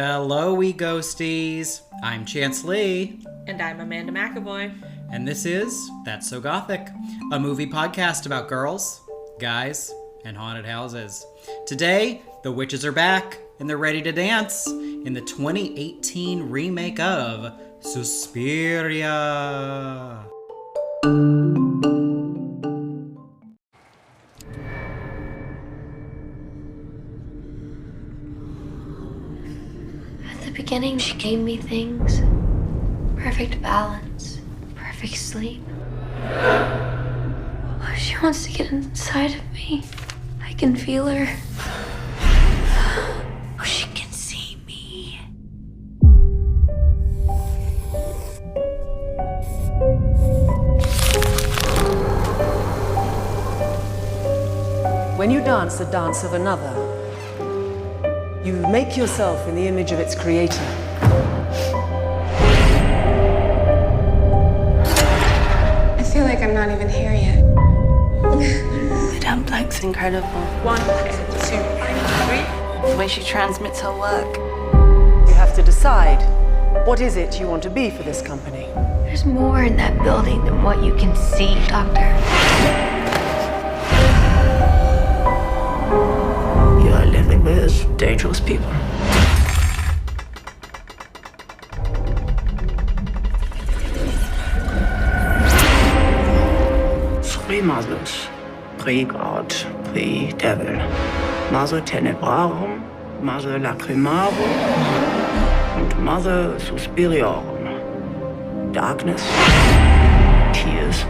Hello, we ghosties. I'm Chance Lee. And I'm Amanda McAvoy. And this is That's So Gothic, a movie podcast about girls, guys, and haunted houses. Today, the witches are back, and they're ready to dance in the 2018 remake of Suspiria. At the beginning, she gave me things. Perfect balance, perfect sleep. Oh, she wants to get inside of me. I can feel her. Oh, she can see me. When you dance the dance of another, you make yourself in the image of its creator. I feel like I'm not even here yet. The dumpling's incredible. 1, 2, 3. The way she transmits her work. You have to decide, what is it you want to be for this company? There's more in that building than what you can see, Doctor. You are living with dangerous people. Three mothers, pre-God, pre-devil. Mother Tenebrarum, Mother Lacrimarum, and Mother Suspiriorum. Darkness, tears,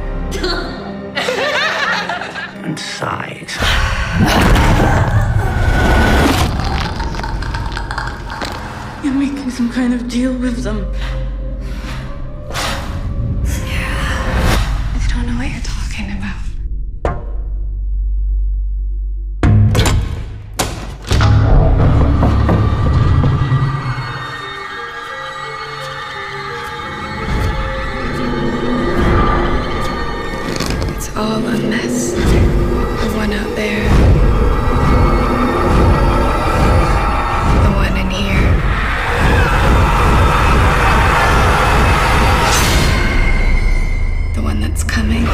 and sighs. You're making some kind of deal with them. I don't know what you're talking about. It's all a mess. The one out there. The one in here. The one that's coming.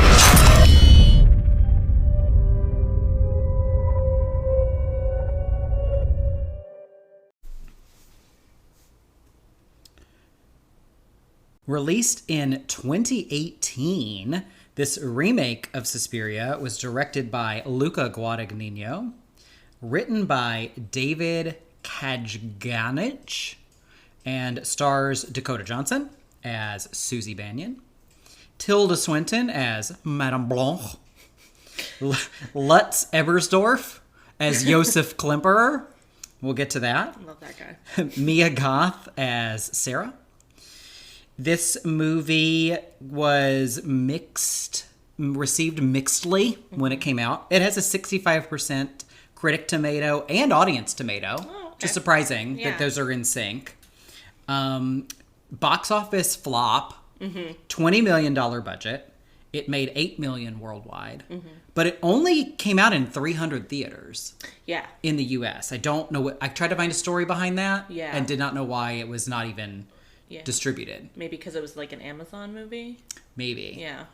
Released in 2018, this remake of Suspiria was directed by Luca Guadagnino, written by David Kajganich, and stars Dakota Johnson as Susie Banyan, Tilda Swinton as Madame Blanc, Lutz Ebersdorf as Josef Klemperer. We'll get to that. Love that guy. Mia Goth as Sarah. This movie was received mixedly when it came out. It has a 65% critic tomato and audience tomato. Oh, okay. Just surprising Yeah. that those are in sync. Box office flop, $20 million budget. It made $8 million worldwide, but it only came out in 300 theaters Yeah. in the U.S. I don't know I tried to find a story behind that, Yeah. and did not know why it was not even distributed. Maybe because it was like an Amazon movie. Maybe. Yeah.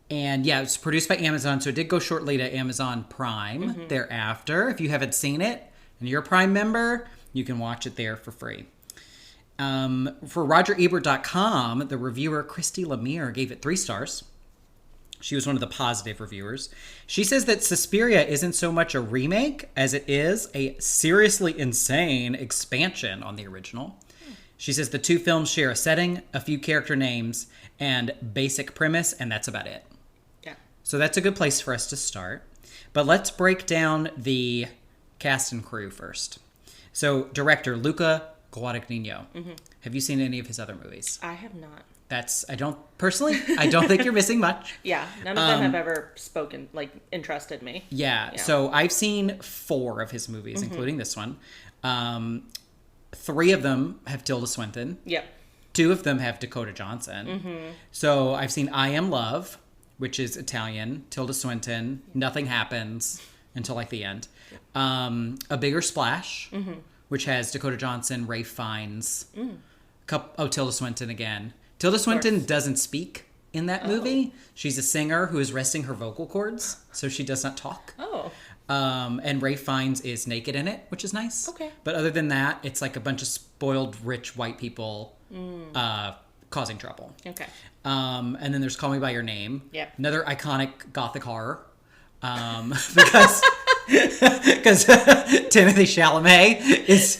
And yeah, it was produced by Amazon, so it did go shortly to Amazon Prime thereafter. If you haven't seen it and you're a Prime member, you can watch it there for free. For RogerEbert.com, the reviewer Christy Lemire gave it 3 stars. She was one of the positive reviewers. She says that Suspiria isn't so much a remake as it is a seriously insane expansion on the original. She says the 2 films share a setting, a few character names, and basic premise, and that's about it. Yeah. So that's a good place for us to start. But let's break down the cast and crew first. So director Luca Guadagnino. Have you seen any of his other movies? I have not. I don't think you're missing much. Yeah. None of them have ever interested me. Yeah. So I've seen 4 of his movies, including this one. 3 of them have Tilda Swinton. Yep. 2 of them have Dakota Johnson. So I've seen I Am Love, which is Italian, Tilda Swinton, Nothing Happens until like the end. A Bigger Splash which has Dakota Johnson, Ralph Fiennes, Tilda Swinton again. Tilda Swinton doesn't speak in that movie. She's a singer who is resting her vocal cords, so she does not talk. Oh. And Ralph Fiennes is naked in it, which is nice. Okay. But other than that, it's like a bunch of spoiled, rich white people causing trouble. Okay. And then there's Call Me By Your Name. Yep. Another iconic gothic horror. Because Timothée Chalamet is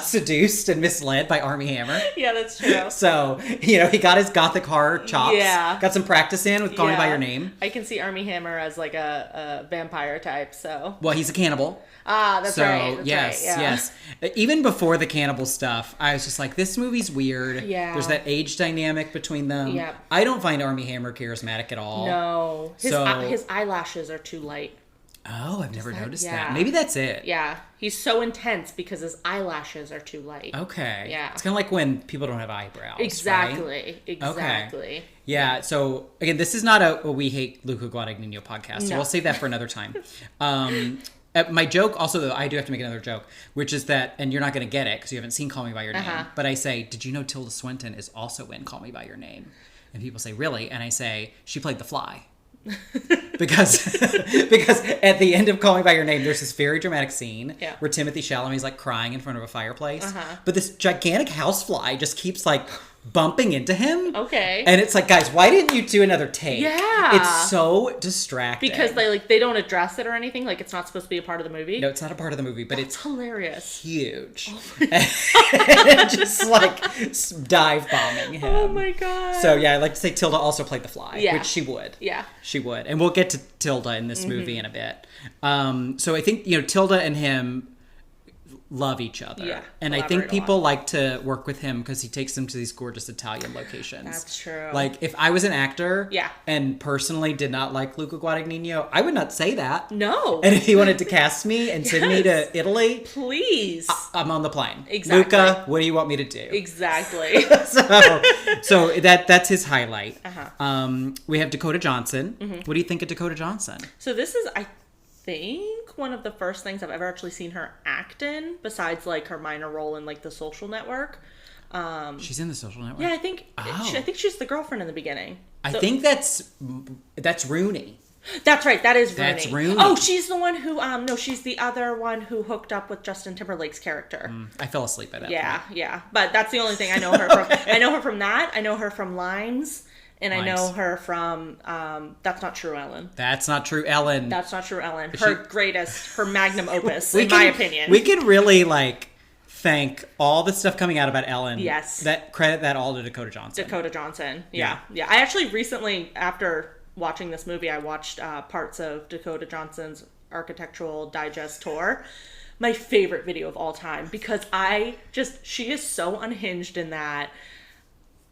seduced and misled by Armie Hammer. Yeah, that's true. So, he got his gothic horror chops. Yeah. Got some practice in with Call Me By Your Name. I can see Armie Hammer as like a vampire type, so. Well, he's a cannibal. Ah, that's right. That's yes, right. Yeah. yes. Even before the cannibal stuff, I was just like, this movie's weird. Yeah. There's that age dynamic between them. Yep. I don't find Armie Hammer charismatic at all. No. So- His eyelashes are too light. Oh, I've never noticed yeah. that. Maybe that's it. Yeah. He's so intense because his eyelashes are too light. Okay. Yeah. It's kind of like when people don't have eyebrows. Exactly. Right? Exactly. Okay. Yeah. So again, this is not a We Hate Luca Guadagnino podcast, so No. we'll save that for another time. My joke, also though, I do have to make another joke, which is that, and you're not going to get it because you haven't seen Call Me By Your Name, but I say, did you know Tilda Swinton is also in Call Me By Your Name? And people say, really? And I say, she played the Fly. because at the end of Call Me By Your Name, there's this very dramatic scene where Timothée Chalamet's like crying in front of a fireplace, but this gigantic housefly just keeps like bumping into him. Okay. And it's like, guys, why didn't you do another take? Yeah. It's so distracting. Because they don't address it or anything. Like it's not supposed to be a part of the movie. No, it's not a part of the movie, but It's it's hilarious. huge. And just like dive bombing him. Oh my god. So yeah, I like to say Tilda also played the Fly, Yeah. which she would. Yeah. She would. And we'll get to Tilda in this movie in a bit. So I think, Tilda and him love each other. Yeah, and I think collaborate a people like to work with him because he takes them to these gorgeous Italian locations. That's true. Like, if I was an actor Yeah. and personally did not like Luca Guadagnino, I would not say that. No. And if he wanted to cast me and send me to Italy, Please. I'm on the plane. Exactly. Luca, what do you want me to do? Exactly. So that's his highlight. We have Dakota Johnson. What do you think of Dakota Johnson? So this is, I think, one of the first things I've ever actually seen her act in, besides like her minor role in like The Social Network. She's in The Social Network? Yeah, I think Oh. I think she's the girlfriend in the beginning. I think that's Rooney. That's right. That is Rooney. That's Rooney. Oh, she's the one who no, she's the other one who hooked up with Justin Timberlake's character. I fell asleep by that Yeah, point. yeah. But that's the only thing I know her from. I know her from that. I know her from Lines. And I know her from That's Not True, Ellen. That's not true, Ellen. That's Not True, Ellen. Her magnum opus, We in my can- opinion. We can really thank all the stuff coming out about Ellen. Yes. Credit that all to Dakota Johnson. Dakota Johnson. Yeah. I actually recently, after watching this movie, I watched parts of Dakota Johnson's Architectural Digest tour. My favorite video of all time, because she is so unhinged in that.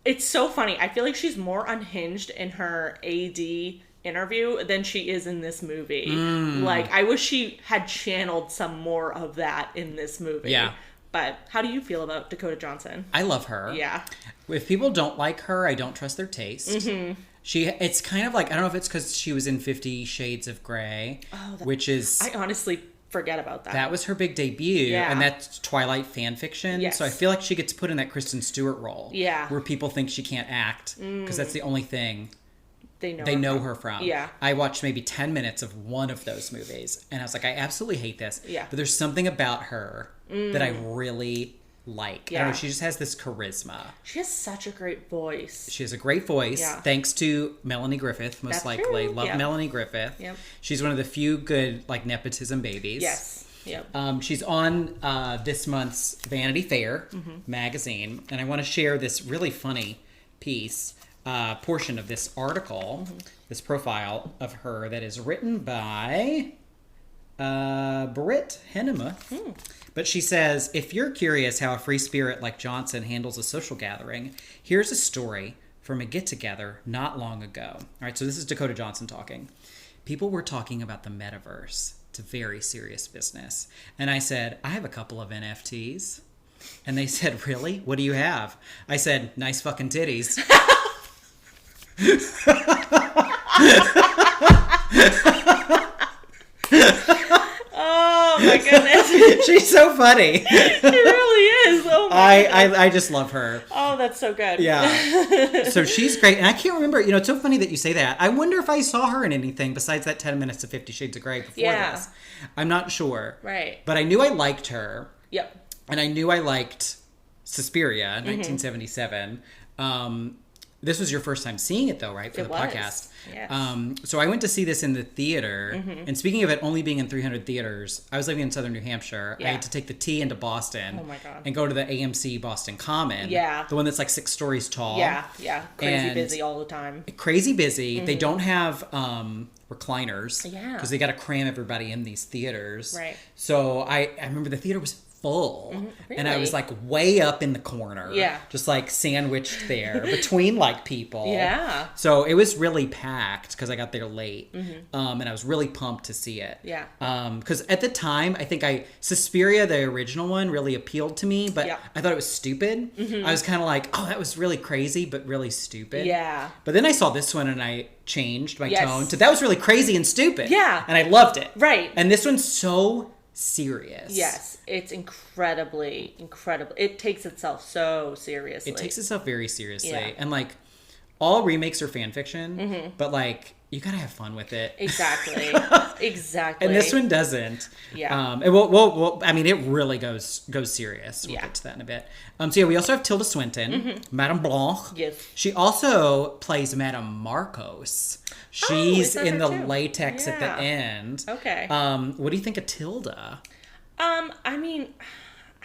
It's so funny. I feel like she's more unhinged in her AD interview than she is in this movie. Like, I wish she had channeled some more of that in this movie. Yeah. But how do you feel about Dakota Johnson? I love her. Yeah. If people don't like her, I don't trust their taste. It's kind of like, I don't know if it's because she was in 50 Shades of Grey, which is... I honestly forget about that. That was her big debut, Yeah. and that's Twilight fan fiction. Yes. So I feel like she gets put in that Kristen Stewart role. Yeah. Where people think she can't act, because that's the only thing they know her from. Yeah. I watched maybe 10 minutes of one of those movies, and I was like, I absolutely hate this. Yeah. But there's something about her that I really like. I don't know, she just has this charisma. She has such a great voice. She has a great voice, Yeah. thanks to Melanie Griffith, most That's likely. true. Love Yep. Melanie Griffith. Yep. She's one of the few good, nepotism babies. Yes. Yep. She's on this month's Vanity Fair magazine, and I want to share this really funny portion of this article, this profile of her that is written by Britt Henema. But she says, if you're curious how a free spirit like Johnson handles a social gathering, here's a story from a get-together not long ago. All right, so this is Dakota Johnson talking. People were talking about the metaverse. It's a very serious business. And I said, I have a couple of NFTs. And they said, really? What do you have? I said, nice fucking titties. Oh my goodness. She's so funny. She really is. Oh my God. I just love her. Oh, that's so good. Yeah. So she's great. And I can't remember, it's so funny that you say that. I wonder if I saw her in anything besides that 10 minutes of 50 Shades of Grey before this. I'm not sure. Right. But I knew I liked her. Yep. And I knew I liked Suspiria, 1977. This was your first time seeing it, though, right? For the podcast. Yes. So I went to see this in the theater. And speaking of it only being in 300 theaters, I was living in southern New Hampshire. Yeah. I had to take the T into Boston. Oh, my God. And go to the AMC Boston Common. Yeah. The one that's like 6 stories tall. Yeah. Crazy And busy all the time. Crazy busy. They don't have recliners. Yeah. Because they got to cram everybody in these theaters. Right. So I remember the theater was full. And I was Really? like way up in the corner. Yeah. Just like sandwiched there between like people. Yeah. So it was really packed because I got there late. And I was really pumped to see it. Yeah. Because at the time, I think Suspiria, the original one, really appealed to me, but Yeah. I thought it was stupid. I was kind of like, oh, that was really crazy, but really stupid. Yeah. But then I saw this one and I changed my Yes. tone to that was really crazy and stupid. Yeah. And I loved it. Right. And this one's so serious. Yes, it's incredibly. It takes itself so seriously. It takes itself very seriously. Yeah. And like all remakes are fan fiction, but like you gotta have fun with it. Exactly. Exactly. And this one doesn't. Yeah. And we'll I mean, it really goes serious. We'll get to that in a bit. So yeah, we also have Tilda Swinton, Madame Blanc. Yes. She also plays Madame Markos. She's is that in her the too? latex at the Yeah. end. Okay. What do you think of Tilda? I mean,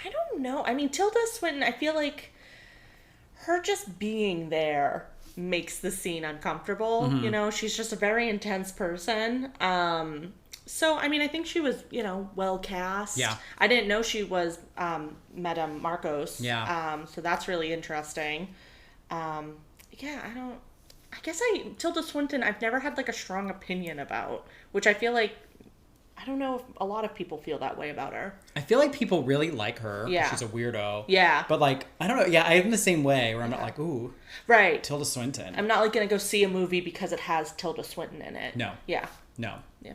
I don't know. I mean, Tilda Swinton, I feel like her just being there makes the scene uncomfortable. She's just a very intense person. So, I mean, I think she was, well cast. Yeah. I didn't know she was Madame Markos. Yeah. So that's really interesting. Tilda Swinton, I've never had like a strong opinion about, which I feel like, I don't know if a lot of people feel that way about her. I feel like people really like her. Yeah. She's a weirdo. Yeah. But like, I don't know. Yeah, I'm the same way where I'm not like, ooh, Right. Tilda Swinton. I'm not like going to go see a movie because it has Tilda Swinton in it. No. Yeah. No. Yeah.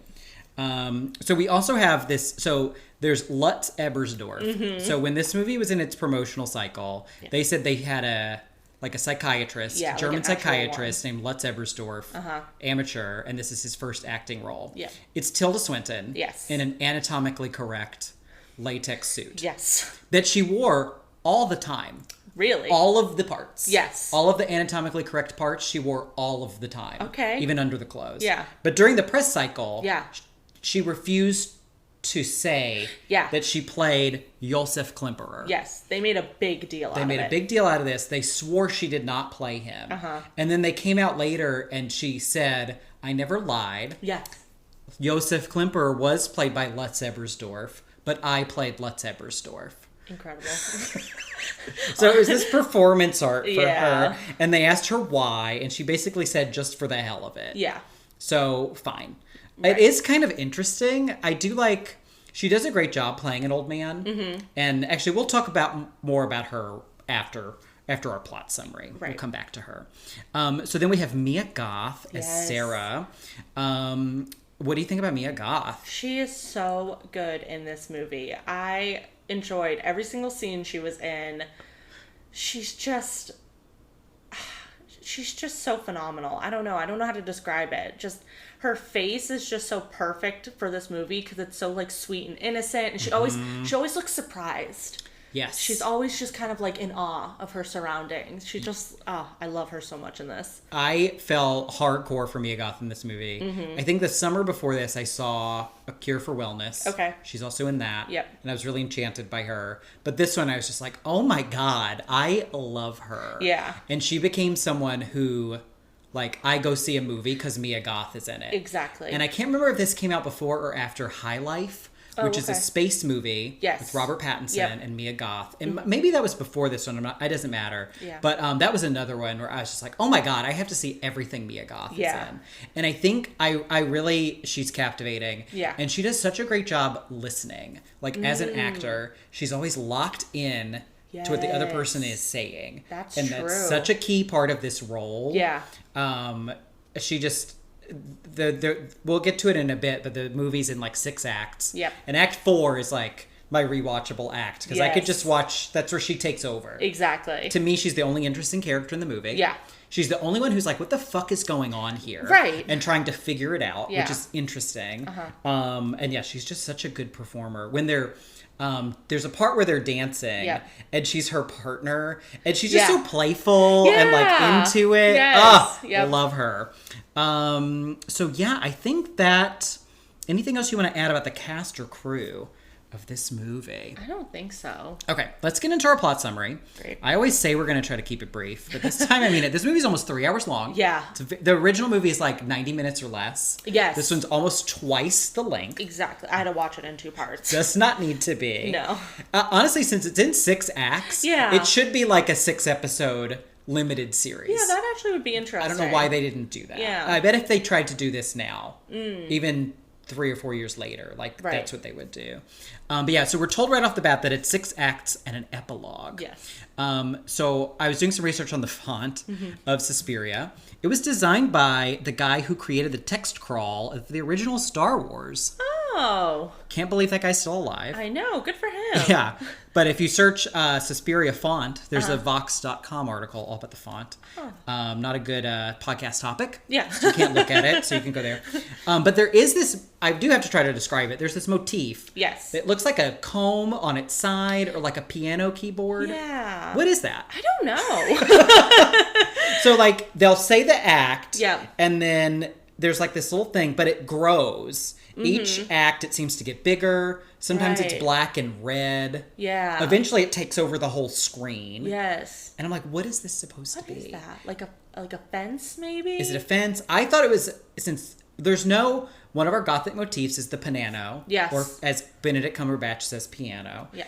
So we also have this. So there's Lutz Ebersdorf. So when this movie was in its promotional cycle, they said they had a psychiatrist, Yeah, like German an actual psychiatrist named Lutz Ebersdorf, amateur, and this is his first acting role. Yeah. It's Tilda Swinton. Yes. In an anatomically correct latex suit. Yes. That she wore all the time. Really? All of the parts. Yes. All of the anatomically correct parts she wore all of the time. Okay. Even under the clothes. Yeah. But during the press cycle, Yeah. she refused to say that she played Josef Klemperer. Yes. They made a big deal out of it. They made a big deal out of this. They swore she did not play him. And then they came out later and she said, I never lied. Yes. Josef Klemperer was played by Lutz Ebersdorf, but I played Lutz Ebersdorf. Incredible. So it was this performance art for Yeah. her. And they asked her why, and she basically said just for the hell of it. Yeah. So, fine. Right. It is kind of interesting. I do like... She does a great job playing an old man. And actually, we'll talk more about her after our plot summary. Right. We'll come back to her. So then we have Mia Goth as Sarah. What do you think about Mia Goth? She is so good in this movie. I enjoyed every single scene she was in. She's just so phenomenal. I don't know how to describe it. Just her face is just so perfect for this movie because it's so like sweet and innocent, and she always looks surprised. Yes. She's always just kind of like in awe of her surroundings. She just, I love her so much in this. I fell hardcore for Mia Goth in this movie. I think the summer before this, I saw A Cure for Wellness. Okay. She's also in that. Yep. And I was really enchanted by her. But this one, I was just like, oh my God, I love her. Yeah. And she became someone who, like, I go see a movie because Mia Goth is in it. Exactly. And I can't remember if this came out before or after High Life, which is a space movie with Robert Pattinson and Mia Goth. And maybe that was before this one. It doesn't matter. Yeah. But that was another one where I was just like, oh my God, I have to see everything Mia Goth is in. And I think I really, she's captivating. Yeah. And she does such a great job listening. Like, as an actor, she's always locked in to what the other person is saying. That's and true. that's such a key part of this role. Yeah. She just... we'll get to it in a bit, but the movie's in like 6 acts. Yep. And Act 4 is like my rewatchable act because I could Yes. just watch. That's where she takes over. Exactly. To me, she's the only interesting character in the movie. Yeah. She's the only one who's like, what the fuck is going on here? Right. And trying to figure it out, Yeah. which is interesting. And yeah, she's just such a good performer. When they're, there's a part where they're dancing Yeah. and she's her partner and she's just Yeah. so playful and like Yeah. into it. Yes. Ah, I Yep. love her. So yeah, I think that, anything else you want to add about the cast or crew of this movie? I don't think so. Okay, let's get into our plot summary. Great. I always say we're going to try to keep it brief, but this time I mean it. This movie's almost 3 hours long. Yeah. The original movie is like 90 minutes or less. Yes. This one's almost twice the length. Exactly. I had to watch it in 2 parts. Does not need to be. No. Honestly, since it's in 6 acts, Yeah. it should be like a 6-episode limited series. Yeah, that actually would be interesting. I don't know why they didn't do that. Yeah. I bet if they tried to do this now, even 3 or 4 years later, like Right. that's what they would do. But yeah, so we're told right off the bat that it's 6 acts and an epilogue. Yes. So I was doing some research on the font Mm-hmm. of Suspiria. It was designed by the guy who created the text crawl of the original Star Wars. Oh, Can't believe that guy's still alive. I know. Good for him. Yeah, but if you search Suspiria font, there's Uh-huh. a Vox.com article all about the font. Not a good podcast topic. Yeah. So you can't look at it, so you can go there. But there is this, I do have to try to describe it. There's this motif. Yes. It looks like a comb on its side or like a piano keyboard. Yeah. What is that? I don't know. So like they'll say the act, Yeah. and then there's like this little thing, but it grows. Each act, it seems to get bigger. Sometimes it's Right. black and red. Yeah. Eventually, it takes over the whole screen. Yes. And I'm like, what is this supposed What to be? is that? Like a fence, maybe? Is it a fence? I thought it was, since there's no, one of our Gothic motifs is the piano. Yes. Or as Benedict Cumberbatch says, piano. Yeah.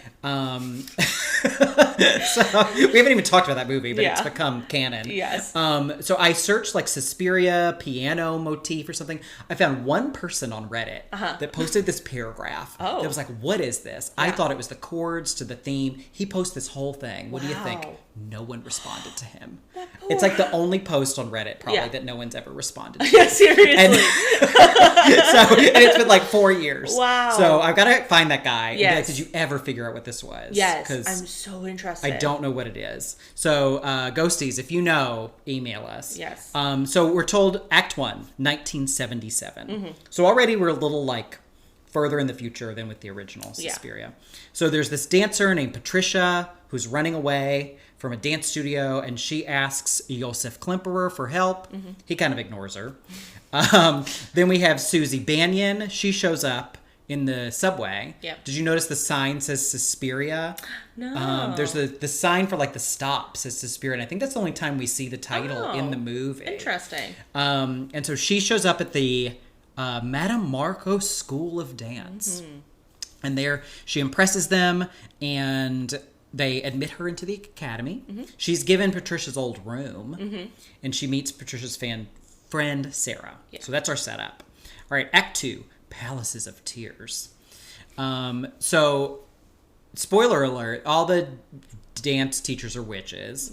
So we haven't even talked about that movie, but it's Yeah. become canon. Yes. So I searched like Suspiria piano motif or something. I found one person on Reddit that posted this paragraph. Oh. That was like, what is this? I thought it was the chords to the theme. He posted this whole thing. What do you think? Wow. No one responded to him. It's like the only post on Reddit probably Yeah. that no one's ever responded to. Yeah, seriously. And, and it's been like 4 years. Wow. So I've got to find that guy. and be like, Yes. did you ever figure out what this was? Yes. 'Cause I'm so interested. I don't know what it is. So, Ghosties, if you know, email us. Yes. So we're told Act 1, 1977. Mm-hmm. So already we're a little like further in the future than with the original Yeah. Suspiria. So there's this dancer named Patricia who's running away from a dance studio, and she asks Josef Klemperer for help. Mm-hmm. He kind of ignores her. Then we have Susie Banyan. She shows up in the subway. Yep. Did you notice the sign says Suspiria? No. There's the sign for like the stop says Suspiria, and I think that's the only time we see the title in the movie. Interesting. And so she shows up at the Madame Markos School of Dance. And there she impresses them, and they admit her into the academy. She's given Patricia's old room, and she meets Patricia's friend Sarah. Yeah. So that's our setup. All right, Act 2, Palaces of Tears. So, spoiler alert, all the dance teachers are witches.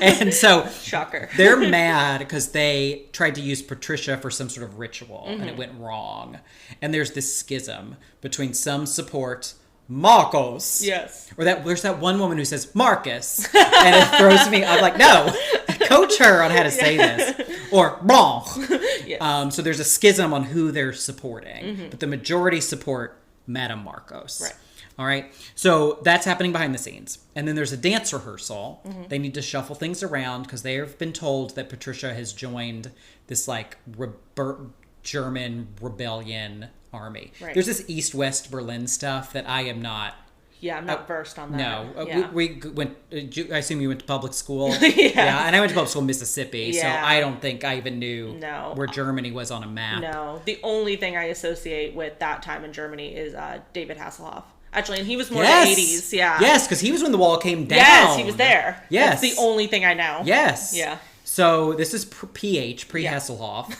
And so Shocker. they're mad because they tried to use Patricia for some sort of ritual and it went wrong. And there's this schism between some support Markos. Yes. Or there's that one woman who says Marcus. And it throws me, I'm like, no, coach her on how to say this. Or Blanc. Yes. So there's a schism on who they're supporting. But the majority support Madame Markos. Right. All right. So that's happening behind the scenes. And then there's a dance rehearsal. They need to shuffle things around because they have been told that Patricia has joined this like German rebellion army. Right. There's this East-West Berlin stuff that I am not. Yeah, I'm not versed on that. No. Yeah. We went, I assume you went to public school. Yes. Yeah. And I went to public school in Mississippi. So Yeah. I don't think I even knew No. where Germany was on a map. No. The only thing I associate with that time in Germany is David Hasselhoff. Actually, and he was more Yes. in the 80s. Yeah. Yes, because he was when the wall came down. Yes, he was there. Yes. That's the only thing I know. Yes. Yeah. So this is PH, pre-Hasselhoff.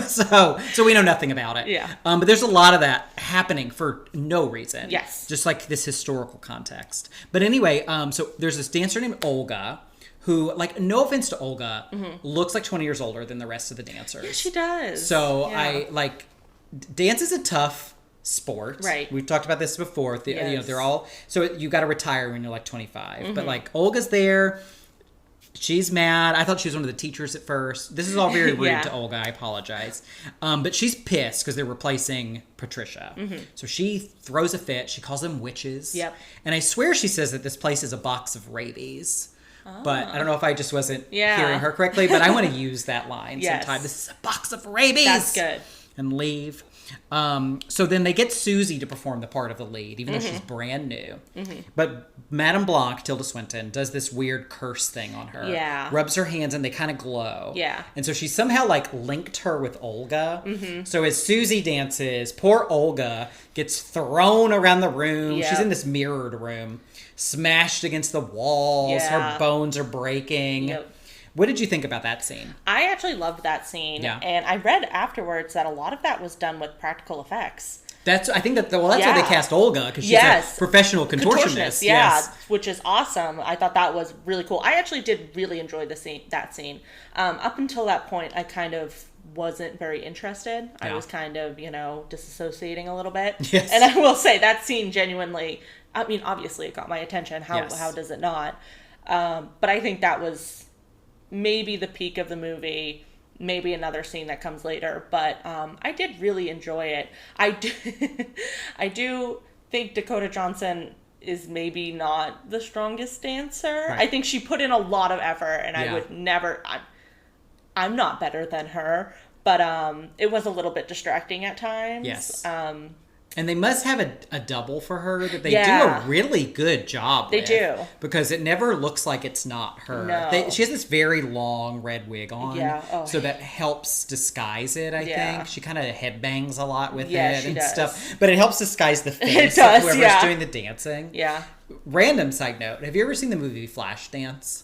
So we know nothing about it. Yeah. But there's a lot of that happening for no reason. Yes. Just like this historical context. But anyway, so there's this dancer named Olga who, like, no offense to Olga, looks like 20 years older than the rest of the dancers. She does. So Yeah. dance is a tough sport. Right. We've talked about this before. You know, Yes. they're all, so you got to retire when you're like 25. But like Olga's there. She's mad. I thought she was one of the teachers at first. This is all very rude Yeah. to Olga. I apologize. But she's pissed because they're replacing Patricia. So she throws a fit. She calls them witches. Yep. And I swear she says that this place is a box of rabies. But I don't know if I just wasn't hearing her correctly. But I want to use that line sometime. This is a box of rabies. That's good. And leave. So then they get Susie to perform the part of the lead, even though she's brand new. But Madame Blanc, Tilda Swinton, does this weird curse thing on her. Yeah. Rubs her hands and they kind of glow. Yeah. And so she somehow like linked her with Olga. So as Susie dances, poor Olga gets thrown around the room. Yep. She's in this mirrored room, smashed against the walls. Yeah. Her bones are breaking. Yep. What did you think about that scene? I actually loved that scene. Yeah. And I read afterwards that a lot of that was done with practical effects. I think that's why they cast Olga, because she's a professional contortionist. Yeah, which is awesome. I thought that was really cool. I actually did really enjoy that scene. Up until that point, I kind of wasn't very interested. Yeah. I was kind of, disassociating a little bit. Yes. And I will say that scene genuinely, I mean, obviously it got my attention. How does it not? But I think that was maybe the peak of the movie, maybe another scene that comes later, but I did really enjoy it. I do think Dakota Johnson is maybe not the strongest dancer. Right. I think she put in a lot of effort, and I would never, I'm not better than her, but it was a little bit distracting at times. Yes. And they must have a double for her that they do a really good job with. They do. Because it never looks like it's not her. No. She has this very long red wig on. Yeah. Oh. So that helps disguise it, I think. She kind of headbangs a lot with Yeah, it she and does. stuff. But it helps disguise the face does, of whoever's yeah. doing the dancing. Yeah. Random side note. Have you ever seen the movie Flashdance?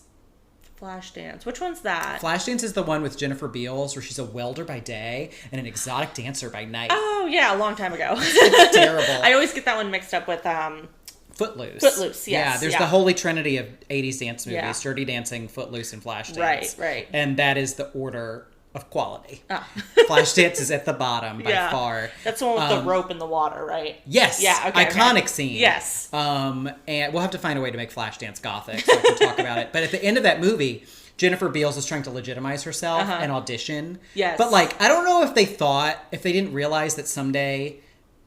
Flashdance. Which one's that? Flashdance is the one with Jennifer Beals where she's a welder by day and an exotic dancer by night. Oh, yeah, a long time ago. It's terrible. I always get that one mixed up with Footloose. Footloose, yes. Yeah, there's yeah. the holy trinity of 80s dance movies, Yeah. Dirty Dancing, Footloose, and Flashdance. Right. And that is the order of quality. Oh. Flashdance is at the bottom by far. That's the one with the rope in the water, right? Yes. Yeah, okay, Iconic scene. Yes. And we'll have to find a way to make Flashdance gothic so I can talk about it. But at the end of that movie, Jennifer Beals is trying to legitimize herself and audition. Yes. But I don't know if they didn't realize that someday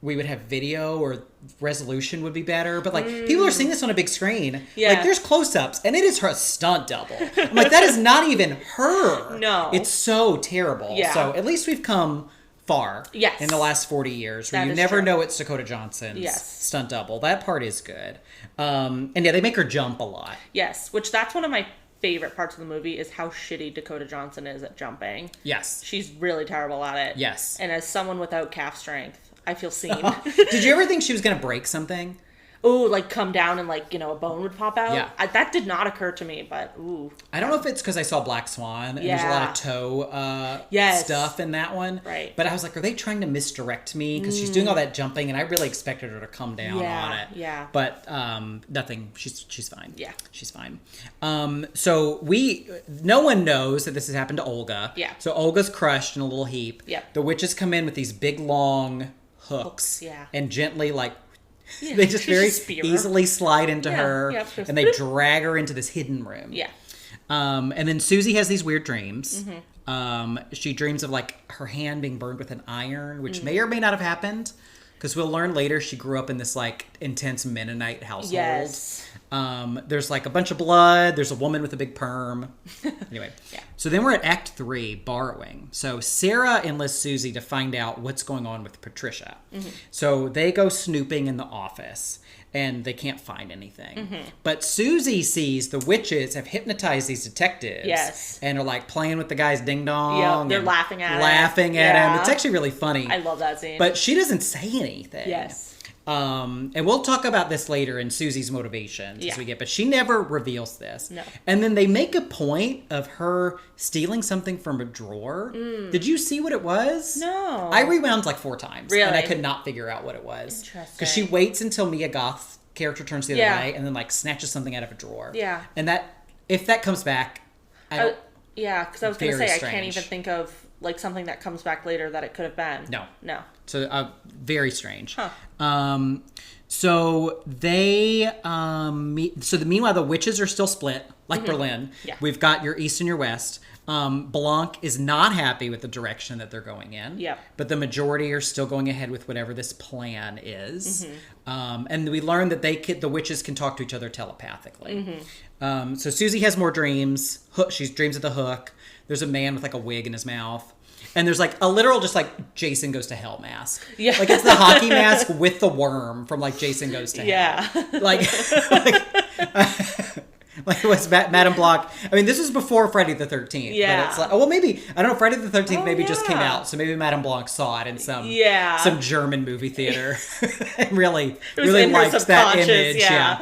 we would have video or resolution would be better. But people are seeing this on a big screen. Yeah. There's close-ups and it is her stunt double. I'm like, that is not even her. No. It's so terrible. Yeah. So at least we've come far Yes. in the last 40 years where That you is never true. know it's Dakota Johnson's stunt double. That part is good. And they make her jump a lot. Yes, which that's one of my favorite parts of the movie is how shitty Dakota Johnson is at jumping. Yes. She's really terrible at it. Yes. And as someone without calf strength, I feel seen. Did you ever think she was going to break something? Ooh, come down and a bone would pop out. Yeah. That did not occur to me, but ooh. I don't know if it's because I saw Black Swan and there's a lot of toe stuff in that one. Right. But I was like, are they trying to misdirect me? Because she's doing all that jumping and I really expected her to come down on it. Yeah. But nothing. She's fine. Yeah. She's fine. So no one knows that this has happened to Olga. Yeah. So Olga's crushed in a little heap. Yep. The witches come in with these big long hooks. Yeah. And gently they just very spear her. easily slide into Yeah, her yep, just and they drag her into this hidden room. Yeah. And then Susie has these weird dreams. Mm-hmm. She dreams of her hand being burned with an iron, which may or may not have happened. Because we'll learn later she grew up in this intense Mennonite household. Yes. There's a bunch of blood. There's a woman with a big perm. Anyway. Yeah. So then we're at Act 3, borrowing. So Sarah enlists Susie to find out what's going on with Patricia. Mm-hmm. So they go snooping in the office and they can't find anything. Mm-hmm. But Susie sees the witches have hypnotized these detectives. Yes. And are playing with the guy's ding dong. Yeah, they're and laughing at him. Yeah. It's actually really funny. I love that scene. But she doesn't say anything. Yes. And we'll talk about this later in Susie's motivations as we get, but she never reveals this. No. And then they make a point of her stealing something from a drawer. Did you see what it was? No. I rewound 4 times. Really? And I could not figure out what it was. Interesting. Because she waits until Mia Goth's character turns the other way and then snatches something out of a drawer. Yeah. And if that comes back, I don't... Yeah, because I was going to say, I can't strange. even think of like something that comes back later that it could have been. No. So very strange. Huh. So they meanwhile the witches are still split, like Berlin. Yeah. We've got your east and your west. Blanc is not happy with the direction that they're going in. Yep. But the majority are still going ahead with whatever this plan is. And we learn that the witches can talk to each other telepathically. So Susie has more dreams. She dreams of the hook. There's a man with like a wig in his mouth. And there's like a literal just like Jason Goes to Hell mask. Yeah. Like it's the hockey mask with the worm from like Jason Goes to Hell. Yeah. Like it was Madame Blanc. I mean, this was before Friday the 13th. Yeah. But it's like, maybe, I don't know, Friday the 13th just came out. So maybe Madame Blanc saw it in some German movie theater and really liked that image. Yeah.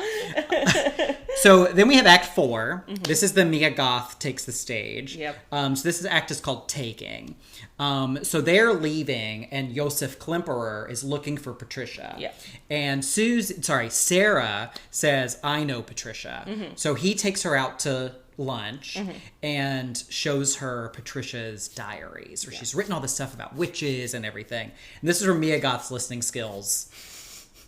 So then we have Act 4. This is the Mia Goth takes the stage. Yep. So this act is called Taking. So they're leaving, and Josef Klemperer is looking for Patricia. Yeah. And Sarah says, I know Patricia. So he takes her out to lunch and shows her Patricia's diaries, where she's written all this stuff about witches and everything. And this is where Mia Goth's listening skills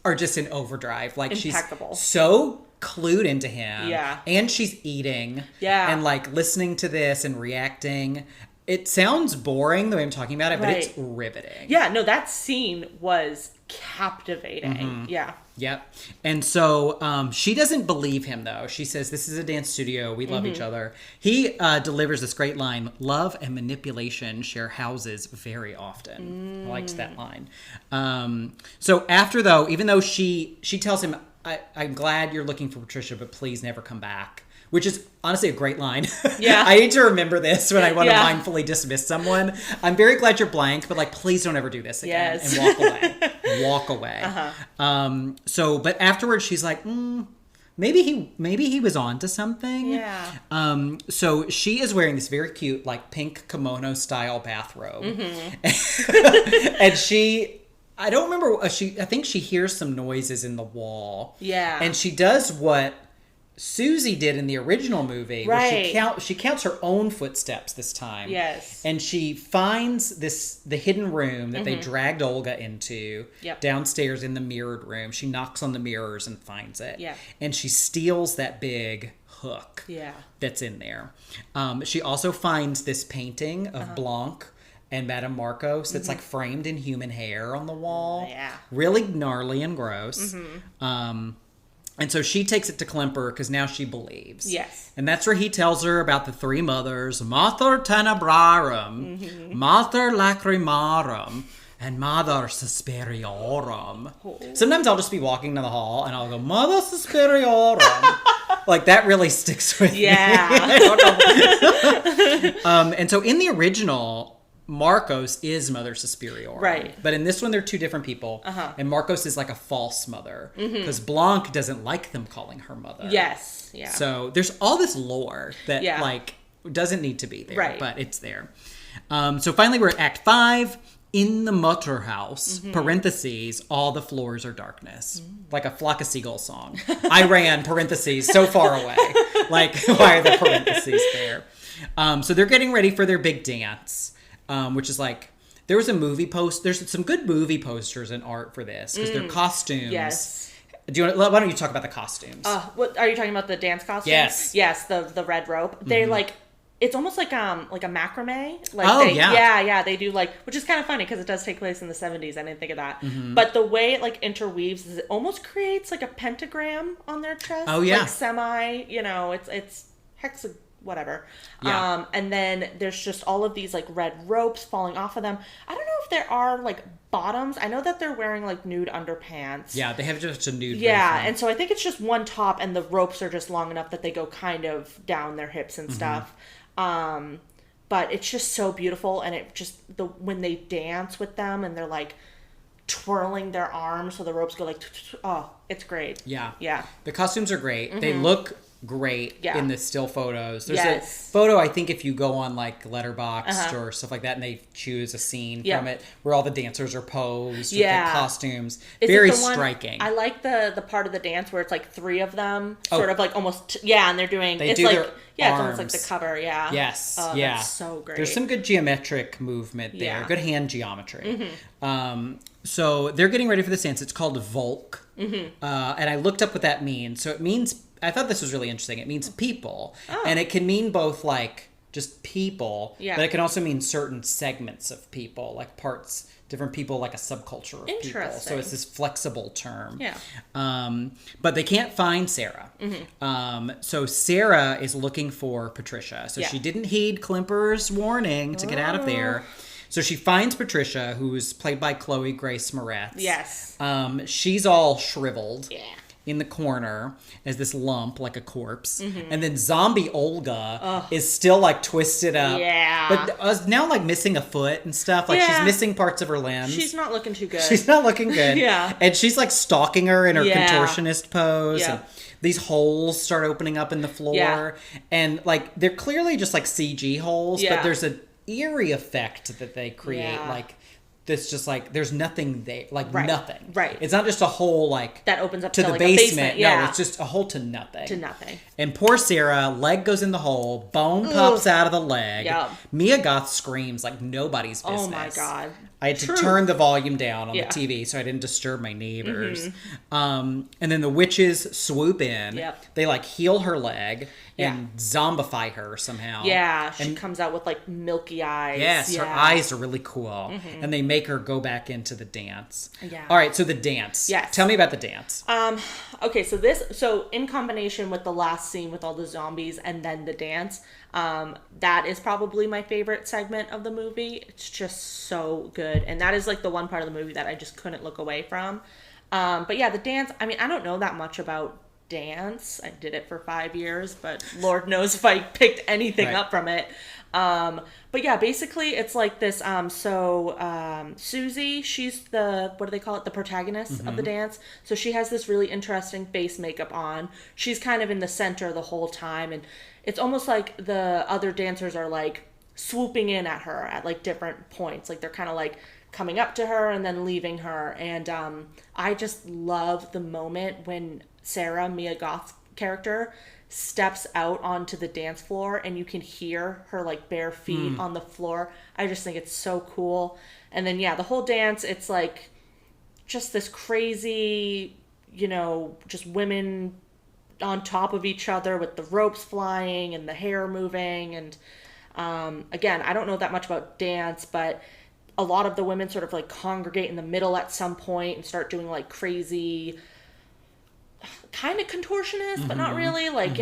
are just in overdrive. Like impeccable. She's so clued into him. Yeah. And she's eating. Yeah. And like listening to this and reacting. It sounds boring the way I'm talking about it, but it's riveting. Yeah, no, that scene was captivating. Yeah. Yep. And so she doesn't believe him, though. She says, this is a dance studio. We love each other. He delivers this great line, love and manipulation share houses very often. I liked that line. So after, though, even though she tells him, I'm glad you're looking for Patricia, but please never come back. Which is honestly a great line. Yeah. I need to remember this when I want to mindfully dismiss someone. I'm very glad you're blank, but like, please don't ever do this again. Yes. And walk away. Walk away. But afterwards she's like, maybe he was on to something. Yeah. So she is wearing this very cute, like pink kimono style bathrobe. And I don't remember, I think she hears some noises in the wall. Yeah. And she does what Susie did in the original movie, right. where she counts her own footsteps this time. Yes. And she finds the hidden room that they dragged Olga into downstairs in the mirrored room. She knocks on the mirrors and finds it. Yeah. And she steals that big hook that's in there. She also finds this painting of Blanc and Madame Markos that's like framed in human hair on the wall. Yeah. Really gnarly and gross. And so she takes it to Klemper because now she believes. Yes. And that's where he tells her about the three mothers, Mater Tenebrarum, Mater Lacrimarum, and Mother Suspiriorum. Sometimes I'll just be walking down the hall and I'll go, Mother Suspiriorum. Like, that really sticks with me. I don't know. And so in the original, Markos is Mother Suspiriorum. Right. But in this one, they're two different people. And Markos is like a false mother. Because Blanc doesn't like them calling her mother. Yes. Yeah. So there's all this lore that like doesn't need to be there. Right. But it's there. So finally we're at Act 5. In the Mutterhaus, parentheses, all the floors are darkness. Like a Flock of Seagulls song. I ran, parentheses, so far away. Like, why are the parentheses there? So they're getting ready for their big dance. Which is like, there was a movie post. There's some good movie posters and art for this because they're costumes. Yes. Why don't you talk about the costumes? What are you talking about? The dance costumes? Yes. Yes. The red rope. They're like, it's almost like a macrame. Like yeah. They do like, which is kind of funny because it does take place in the 70s. I didn't think of that. But the way it like interweaves is it almost creates like a pentagram on their chest. Oh yeah. Like semi. It's hexa. Whatever. Yeah. And then there's just all of these like red ropes falling off of them. I don't know if there are like bottoms. I know that they're wearing like nude underpants. Yeah, they have just a nude. Yeah, and so I think it's just one top and the ropes are just long enough that they go kind of down their hips and stuff. But it's just so beautiful, and it just when they dance with them and they're like twirling their arms so the ropes go like, oh, it's great. Yeah. Yeah. The costumes are great. They look great Yeah. in the still photos. There's Yes. a photo, I think, if you go on like Letterboxd or stuff like that, and they choose a scene from it where all the dancers are posed with the costumes. Very striking. I like the part of the dance where it's like 3 of them, sort of like almost, and they're doing, it's like, it's almost like the cover, Yes, oh, that's so great. There's some good geometric movement there, good hand geometry. So they're getting ready for this dance. It's called Volk. And I looked up what that means. So it means, I thought this was really interesting. It means people. And it can mean both like just people, but it can also mean certain segments of people, like parts, different people, like a subculture of people. So it's this flexible term. But they can't find Sarah. So Sarah is looking for Patricia. So she didn't heed Klimper's warning to get out of there. So she finds Patricia, who's played by Chloe Grace Moretz. Yes. She's all shriveled in the corner as this lump, like a corpse. And then zombie Olga is still like twisted up. But now like missing a foot and stuff. Like she's missing parts of her limbs. She's not looking too good. She's not looking good. And she's like stalking her in her contortionist pose. And these holes start opening up in the floor. And like they're clearly just like CG holes, but there's a eerie effect that they create, like this, just like there's nothing there, like nothing. It's not just a hole like that opens up to the like basement. A basement. No, it's just a hole to nothing. To And poor Sarah, leg goes in the hole, bone pops out of the leg. Mia Goth screams like nobody's business. Oh my god! I had to turn the volume down on the TV so I didn't disturb my neighbors. And then the witches swoop in. They like heal her leg and zombify her somehow. She comes out with like milky eyes. Yes, her eyes are really cool. And they make her go back into the dance. All right, so the dance. Tell me about the dance. Okay, so in combination with the last scene with all the zombies and then the dance, that is probably my favorite segment of the movie. It's just so good. And that is like the one part of the movie that I just couldn't look away from. But yeah, the dance, I mean, I don't know that much about dance. I did it for 5 years, but Lord knows if I picked anything up from it. But yeah, basically it's like this, Susie, she's the, what do they call it? The protagonist of the dance. So she has this really interesting face makeup on. She's kind of in the center the whole time. And it's almost like the other dancers are like swooping in at her at like different points. Like they're kind of like coming up to her and then leaving her. And I just love the moment when Sarah, Mia Goth's character, steps out onto the dance floor and you can hear her like bare feet on the floor. I just think it's so cool. And then the whole dance, it's like just this crazy, just women on top of each other with the ropes flying and the hair moving. And again, I don't know that much about dance, but a lot of the women sort of like congregate in the middle at some point and start doing like crazy kind of contortionist, but not really. Like,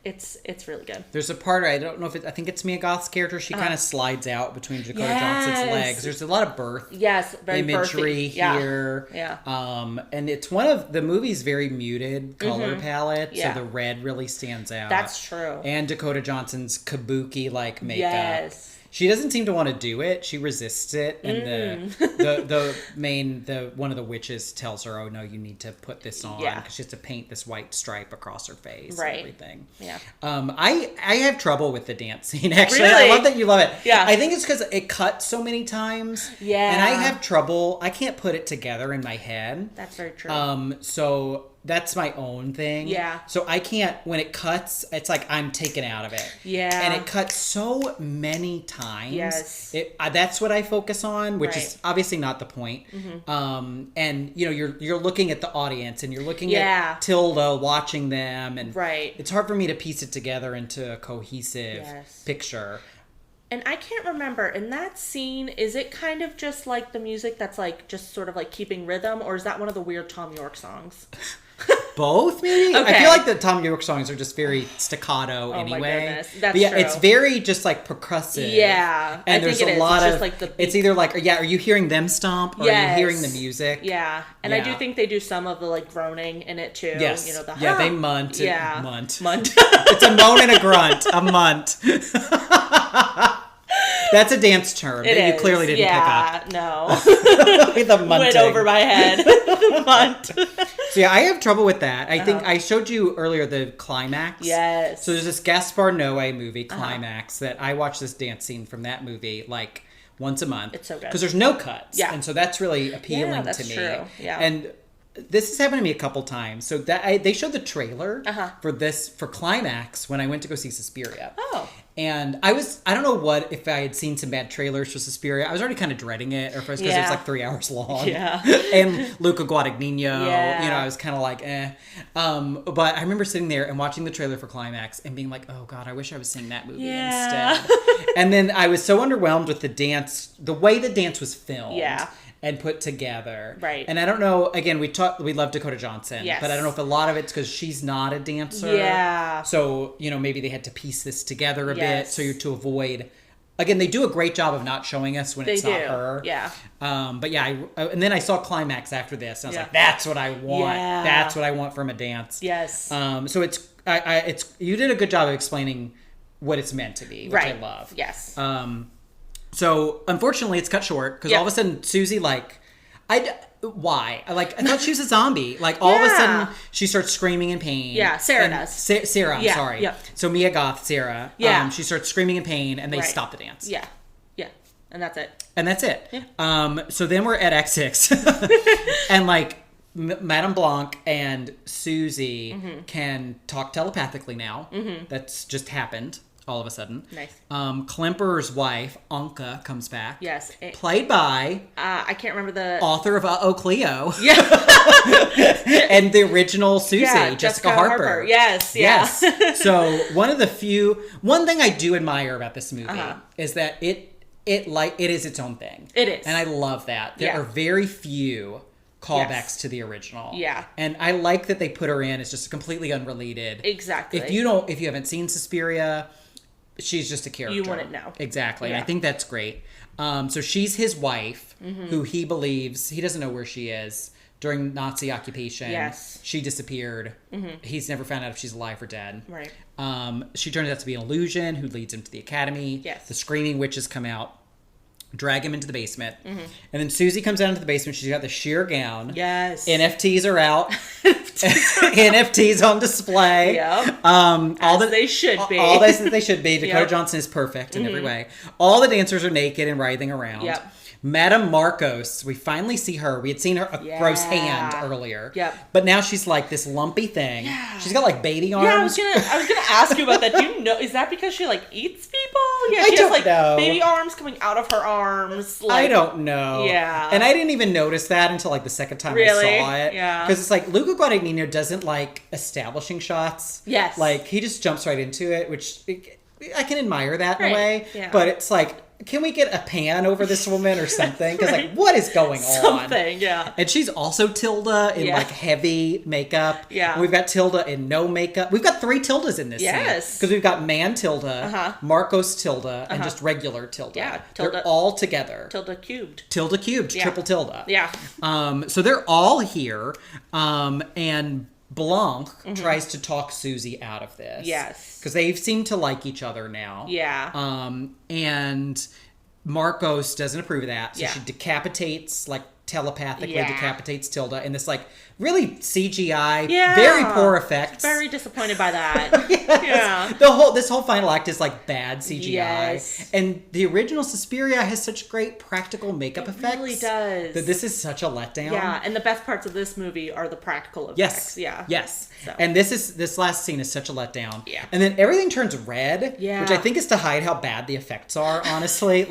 it's really good. There's a part, I don't know if I think it's Mia Goth's character. She kind of slides out between Dakota Johnson's legs. There's a lot of birth very imagery birthy. here. And it's one of the movie's very muted color palette. So the red really stands out. That's true. And Dakota Johnson's kabuki like makeup. She doesn't seem to want to do it. She resists it, and the one of the witches tells her, "Oh no, you need to put this on," because she has to paint this white stripe across her face and everything. I have trouble with the dance scene. Actually, really? I love that you love it. I think it's because it cuts so many times. And I have trouble. I can't put it together in my head. That's very true. So that's my own thing. So I can't, when it cuts, it's like I'm taken out of it. And it cuts so many times. That's what I focus on, which is obviously not the point. And you're looking at the audience and you're looking at Tilda watching them, and it's hard for me to piece it together into a cohesive picture. And I can't remember, in that scene, is it kind of just like the music that's like just sort of like keeping rhythm, or is that one of the weird Tom York songs? Both, maybe? Okay. I feel like the Tom York songs are just very staccato anyway. My goodness. That's true. It's very just like percussive. And I there's think a lot of, just like the it's either like, are you hearing them stomp, or are you hearing the music? And I do think they do some of the like groaning in it too. Yes. They munt. Munt. Munt. It's a moan and a grunt. A munt. That's a dance term that you clearly didn't pick up. No. The munting. Went over my head. The munt. So yeah, I have trouble with that. I think I showed you earlier the climax. Yes. So there's this Gaspar Noé movie, Climax, that I watch this dance scene from that movie like once a month. It's so good. Because there's no cuts. Yeah. And so that's really appealing that's to me. true. Yeah. And this has happened to me a couple times. So that they showed the trailer for Climax when I went to go see Suspiria. Oh. And I don't know if I had seen some bad trailers for Suspiria. I was already kind of dreading it, or because it was like 3 hours long. Yeah. And Luca Guadagnino, Yeah. I was kind of like, eh. But I remember sitting there and watching the trailer for Climax and being like, oh God, I wish I was seeing that movie instead. And then I was so underwhelmed with the way the dance was filmed. Yeah. And put together. Right. And I don't know, again, we love Dakota Johnson. Yes. But I don't know if a lot of it's because she's not a dancer. Yeah. So, maybe they had to piece this together a bit. Yes. So you're to avoid... Again, they do a great job of not showing us when it's not her. Yeah. But yeah, and then I saw Climax after this. And I was like, that's what I want. Yeah. That's what I want from a dance. Yes. So it's you did a good job of explaining what it's meant to be, which I love. Yes. So unfortunately, it's cut short because all of a sudden Susie why? I thought she was a zombie. All of a sudden she starts screaming in pain. Yeah, Sarah does. Sarah, I'm sorry. Yeah. So Mia Goth, Sarah. Yeah. She starts screaming in pain and they stop the dance. Yeah. Yeah. And that's it. And that's it. Yeah. So then we're at Act 6. And Madame Blanc and Susie can talk telepathically now. Mm-hmm. That's just happened all of a sudden. Nice. Klemper's wife, Anka, comes back. Yes. Played by... I can't remember the... author of Uh-Oh, Cleo. Yeah. And the original Susie, Jessica Harper. Yes. Yeah. Yes. So one thing I do admire about this movie is that it is its own thing. It is. And I love that. There are very few callbacks to the original. Yeah. And I like that they put her in as just completely unrelated. Exactly. If you haven't seen Suspiria, she's just a character. You wouldn't know. Exactly. Yeah. And I think that's great. So she's his wife, who he believes, he doesn't know where she is. During Nazi occupation, yes, she disappeared. He's never found out if she's alive or dead. Right. She turns out to be an illusion who leads him to the academy. Yes. The screaming witches come out, drag him into the basement. And then Susie comes down into the basement. She's got the sheer gown. Yes. NFTs are out. NFTs on display. Yep. They should be. All they should be. Dakota Johnson is perfect in every way. All the dancers are naked and writhing around. Yep. Madame Markos, we finally see her. We had seen her gross hand earlier. Yep. But now she's like this lumpy thing. Yeah. She's got baby arms. Yeah, I was gonna ask you about that. Do you know, is that because she eats people? Yeah, she has know. Baby arms coming out of her arms. I don't know. Yeah. And I didn't even notice that until the second time I saw it. Yeah. Because it's Luca Guadagnino doesn't like establishing shots. Yes. He just jumps right into it, which I can admire that in a way. Yeah. But it's can we get a pan over this woman or something? Because what is going on? Something, yeah. And she's also Tilda in heavy makeup. Yeah. And we've got Tilda in no makeup. We've got 3 Tildas in this scene. Yes. Because we've got Man Tilda, Markos Tilda, and just regular Tilda. Yeah. Tilda. They're all together. Tilda cubed. Tilda cubed, triple Tilda. Yeah. So they're all here. And Blanc tries to talk Susie out of this. Yes. Because they seem to like each other now. Yeah. And Markos doesn't approve of that. So she decapitates, telepathically decapitates Tilda in this, really CGI, very poor effects. Very disappointed by that. Yes. Yeah. This whole final act is bad CGI. Yes. And the original Suspiria has such great practical makeup effects. It really does. That this is such a letdown. Yeah, and the best parts of this movie are the practical effects. Yes. Yeah. Yes. So. And this last scene is such a letdown. Yeah. And then everything turns red, yeah, which I think is to hide how bad the effects are, honestly.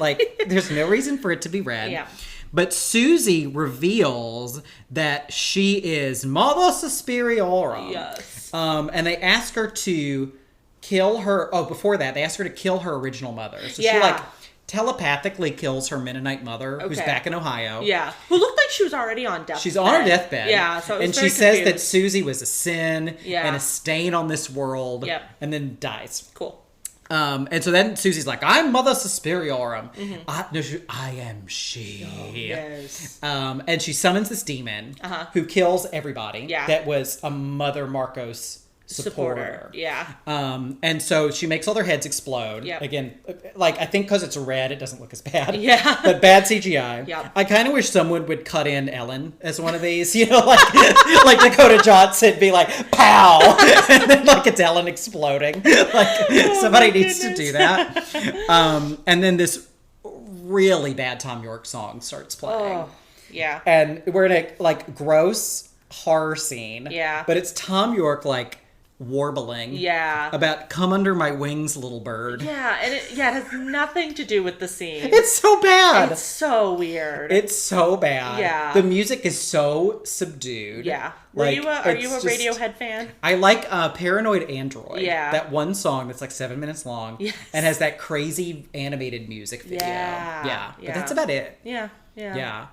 There's no reason for it to be red. Yeah. But Susie reveals that she is Mother Suspiriorum. Yes. And they ask her to kill her. Oh, before that, they ask her to kill her original mother. So she telepathically kills her Mennonite mother, who's back in Ohio. Yeah. Who looked like she was already on deathbed. She's on her deathbed. Yeah. So it was and she very says confused. that Susie was a sin and a stain on this world. Yep. And then dies. Cool. And so then Susie's like, I'm Mother Suspiriorum. I am she. Oh, yes. And she summons this demon who kills everybody. Yeah. That was a Mother Markos supporter. Yeah. And so she makes all their heads explode. Yep. Again, like, I think because it's red, it doesn't look as bad. Yeah. But bad CGI. Yep. I kind of wish someone would cut in Ellen as one of these, you know, like like Dakota Johnson be like, pow! And then, like, it's Ellen exploding. Like, somebody needs to do that. And then this really bad Tom York song starts playing. Oh, yeah. And we're in a, like, gross horror scene. Yeah. But it's Tom York, like, warbling. Yeah. About "Come Under My Wings, Little Bird." Yeah, and it has nothing to do with the scene. It's so bad. It's so weird. It's so bad. Yeah. The music is so subdued. Yeah. Like, Are you a it's Radiohead fan? I like Paranoid Android. Yeah. That one song that's like 7 minutes long. Yes. And has that crazy animated music video. Yeah. But that's about it. Yeah. Yeah.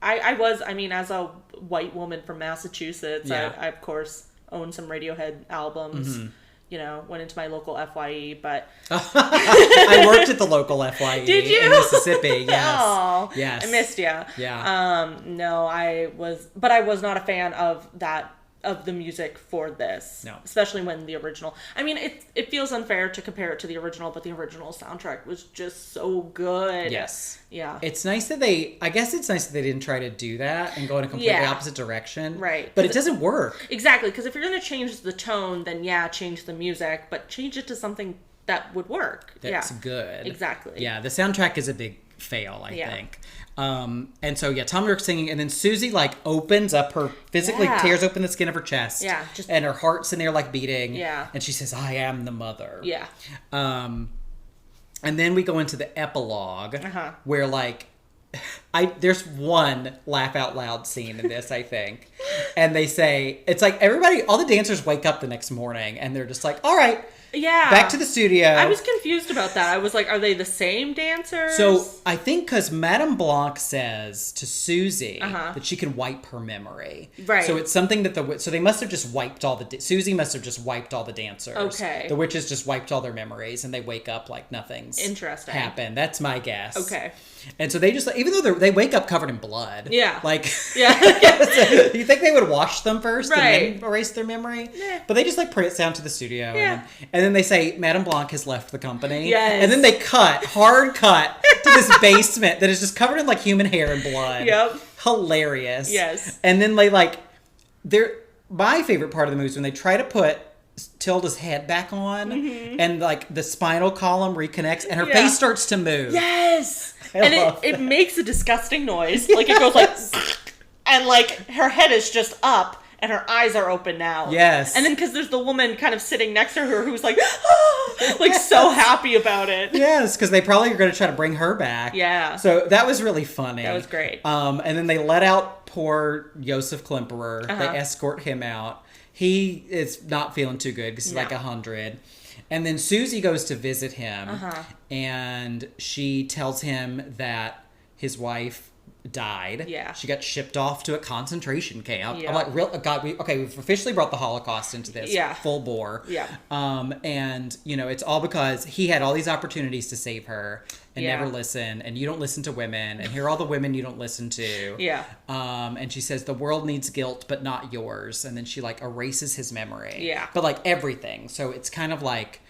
I mean, as a white woman from Massachusetts, Yeah. I of course own some Radiohead albums. Mm-hmm. You know, went into my local FYE, but I worked at the local FYE Did you? in Mississippi. Yes. Oh, Yes. I missed you. Yeah. No, I was not a fan of the music for this. No. Especially when the original. I mean, it feels unfair to compare it to the original, but the original soundtrack was just so good. Yes. Yeah. It's nice that they didn't try to do that and go in a completely Yeah. opposite direction. Right. But it doesn't work. Exactly, because if you're going to change the tone, then change the music, but change it to something that would work. That's good. Exactly. Yeah, the soundtrack is a big fail, I Yeah. think. And so, Tom York singing, and then Susie, like, opens up physically Yeah. tears open the skin of her chest. Yeah, and her heart's in there, like, beating. Yeah. And she says, "I am the mother." Yeah. And then we go into the epilogue, Uh-huh. where, like, there's one laugh out loud scene in this, I think. And they say, it's like all the dancers wake up the next morning, and they're just like, all right, Yeah. back to the studio. I was confused about that. I was like, are they the same dancers? So I think because Madame Blanc says to Susie Uh-huh. that she can wipe her memory. Right. So it's something that so they must have just wiped Susie must have just wiped all the dancers. Okay. The witches just wiped all their memories, and they wake up like nothing's Interesting. happened. That's my guess. Okay. And so they just, even though they wake up covered in blood. Yeah. Like, Yeah. you think they would wash them first Right. and then erase their memory? Yeah. But they just like press down to the studio. Yeah. And then they say, Madame Blanc has left the company. Yes. And then they hard cut to this basement that is just covered in like human hair and blood. Yep. Hilarious. Yes. And then my favorite part of the movie is when they try to put Tilda's head back on and like the spinal column reconnects and her Yeah. face starts to move. Yes. I And love it makes a disgusting noise. Like it goes like, and like her head is just up and her eyes are open now. Yes. And then because there's the woman kind of sitting next to her who's like, like so happy about it. Yes, because they probably are going to try to bring her back. Yeah. So that was really funny. That was great. And then they let out poor Josef Klemperer. Uh-huh. They escort him out. He is not feeling too good because he's like 100. And then Susie goes to visit him. Uh-huh. And she tells him that his wife died. Yeah. She got shipped off to a concentration camp. Yeah. I'm like, God, we've officially brought the Holocaust into this. Yeah. Full bore. Yeah. And, it's all because he had all these opportunities to save her and Yeah. never listen. And you don't listen to women. And here are all the women you don't listen to. Yeah. And she says, the world needs guilt, but not yours. And then she, like, erases his memory. Yeah. But, like, everything. So it's kind of like,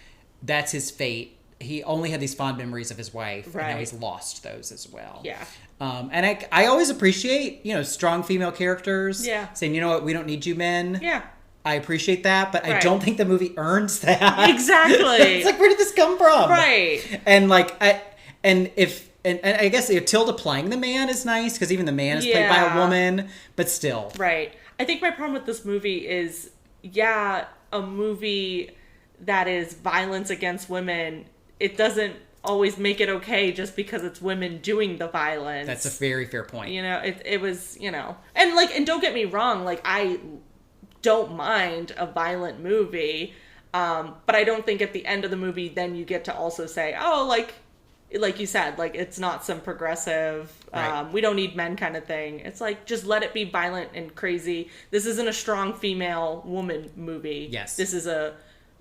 that's his fate. He only had these fond memories of his wife. Right. And now he's lost those as well. Yeah. And I always appreciate, strong female characters. Yeah. Saying, you know what, we don't need you men. Yeah. I appreciate that, but I Right. don't think the movie earns that. Exactly. It's like, where did this come from? Right. And like, I guess Tilda playing the man is nice because even the man is played by a Yeah. woman, but still. Right. I think my problem with this movie is, a movie that is violence against women, it doesn't always make it okay just because it's women doing the violence. That's a very fair point. It was, and don't get me wrong, like I don't mind a violent movie, but I don't think at the end of the movie then you get to also say, oh, like you said, like it's not some progressive, Right. we don't need men kind of thing. It's like, just let it be violent and crazy. This isn't a strong female woman movie. Yes. This is a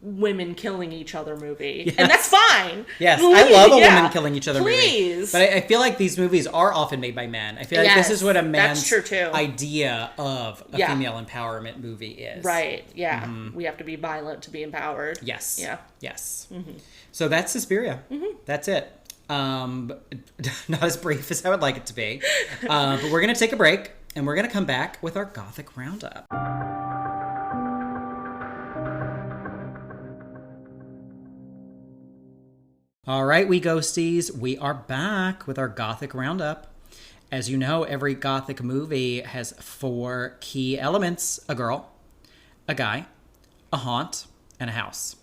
women killing each other movie. Yes. And that's fine. Yes, I love a Yeah. woman killing each other movie. Please. But I feel like these movies are often made by men. I feel like this is what a man's that's true too. idea of a female empowerment movie is. Right, yeah. We have to be violent to be empowered. Yes. Yeah. Yes. So that's Suspiria. That's it. Not as brief as I would like it to be. But we're going to take a break, and we're going to come back with our Gothic Roundup. All right, we ghosties, we are back with our Gothic Roundup. As you know, every Gothic movie has 4 key elements: a girl, a guy, a haunt, and a house.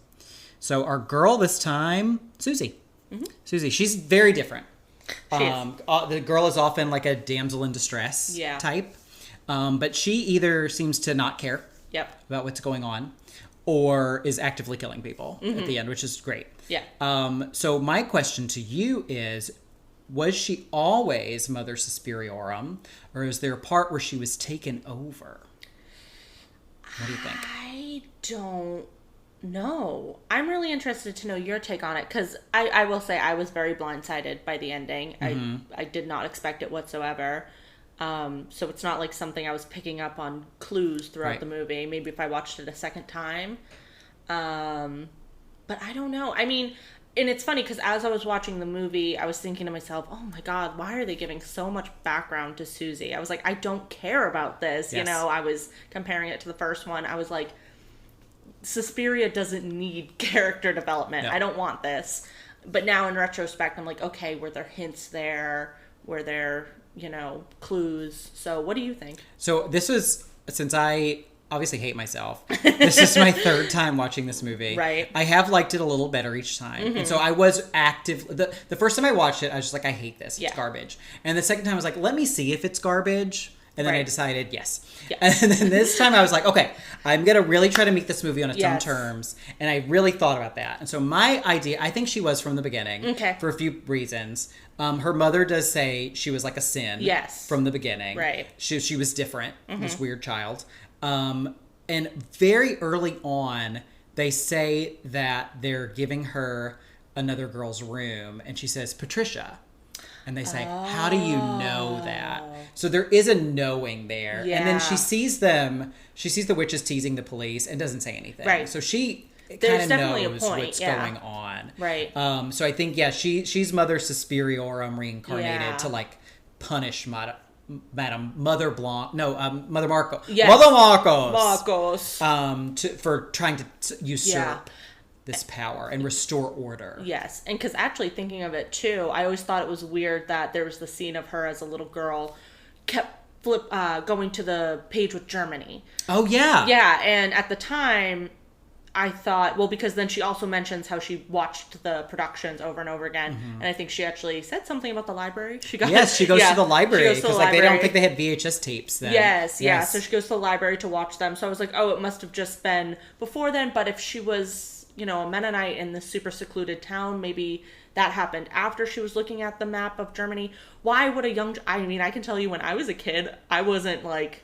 So our girl this time, Susie. Susie, she's very different. She is. The girl is often like a damsel in distress type. But she either seems to not care about what's going on, or is actively killing people at the end, which is great. Yeah. So my question to you is, was she always Mother Suspiriorum, or is there a part where she was taken over? What do you think? I don't know. I'm really interested to know your take on it, because I will say I was very blindsided by the ending. I did not expect it whatsoever. So it's not like something I was picking up on clues throughout the movie. Maybe if I watched it a second time. But I don't know. I mean, and it's funny because as I was watching the movie, I was thinking to myself, oh my God, why are they giving so much background to Susie? I was like, I don't care about this. Yes. You know, I was comparing it to the first one. I was like, Suspiria doesn't need character development. No. I don't want this. But now in retrospect, I'm like, okay, were there hints there? Were there, you know, clues? So what do you think? So this was, since I obviously hate myself, this is my 3rd time watching this movie. Right. I have liked it a little better each time. And so I was active. The first time I watched it, I was just like, I hate this. It's garbage. And the second time I was like, let me see if it's garbage. And then I decided, yes. And then this time I was like, okay, I'm going to really try to make this movie on its own terms. And I really thought about that. And so my idea, I think she was from the beginning. For a few reasons. Her mother does say she was like a sin. From the beginning. Right. She was different. This weird child. And very early on, they say that they're giving her another girl's room. And she says, Patricia. And they say, how do you know that? So there is a knowing there. And then she sees the witches teasing the police and doesn't say anything. Right. So she kind of knows what's going on. Right. So I think, she's Mother Suspiriorum reincarnated to like punish Mother Markos. Yes. Mother Markos. For trying to usurp this power and restore order. Yes. And because actually thinking of it too, I always thought it was weird that there was the scene of her as a little girl kept going to the page with Germany. Oh, yeah. Yeah. And at the time, I thought, well, because then she also mentions how she watched the productions over and over again. And I think she actually said something about the library. She goes to the library. Because like, they don't think they had VHS tapes then. Yes. So she goes to the library to watch them. So I was like, oh, it must have just been before then. But if she was, you know, a Mennonite in this super secluded town, maybe that happened after she was looking at the map of Germany. Why would I mean, I can tell you when I was a kid, I wasn't like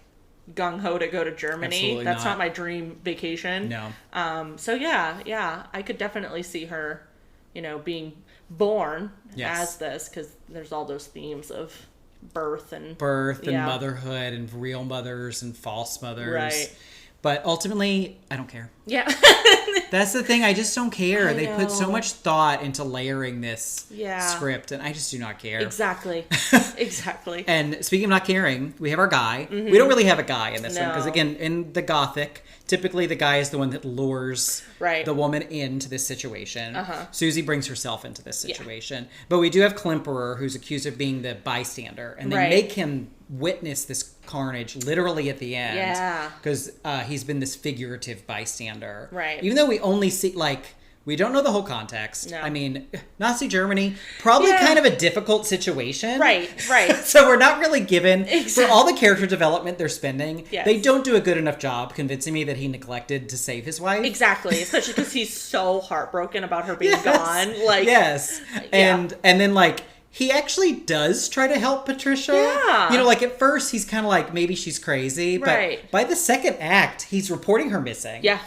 gung-ho to go to Germany. Absolutely That's not not my dream vacation. No. So yeah, I could definitely see her, you know, being born as this, because there's all those themes of birth and motherhood and real mothers and false mothers. Right. But ultimately, I don't care. Yeah. That's the thing. I just don't care. They put so much thought into layering this script, and I just do not care. Exactly. Exactly. And speaking of not caring, we have our guy. We don't really have a guy in this one, because again, in the Gothic, typically the guy is the one that lures the woman into this situation. Susie brings herself into this situation. But we do have Klemperer, who's accused of being the bystander, and they make him witness this carnage literally at the end, because he's been this figurative bystander, even though we only see, like, we don't know the whole context. I mean, Nazi Germany, probably kind of a difficult situation, right So we're not really given for all the character development they're spending. They don't do a good enough job convincing me that he neglected to save his wife, especially because he's so heartbroken about her being gone, like and then like he actually does try to help Patricia. Yeah. You know, like at first he's kind of like, maybe she's crazy. Right. But by the second act, he's reporting her missing. Yeah.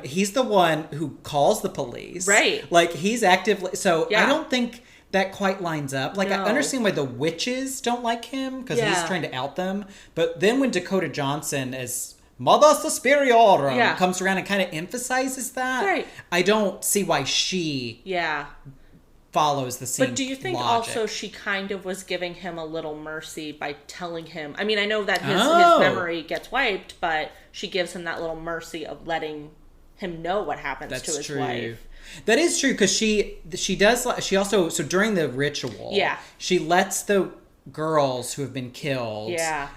He's the one who calls the police. Right. Like he's actively, so Yeah. I don't think that quite lines up. Like, I No. understand why the witches don't like him, because he's Yeah. trying to out them. But then when Dakota Johnson as Mother Suspiria comes around and kind of emphasizes that, Right. I don't see why she Yeah. follows the same But do you think logic. also she kind of was giving him a little mercy by telling him? I mean, I know that his Oh. memory gets wiped, but she gives him that little mercy of letting him know what happens That's to his true. wife. That is true, because she also, so during the ritual, Yeah. she lets the girls who have been killed, Yeah.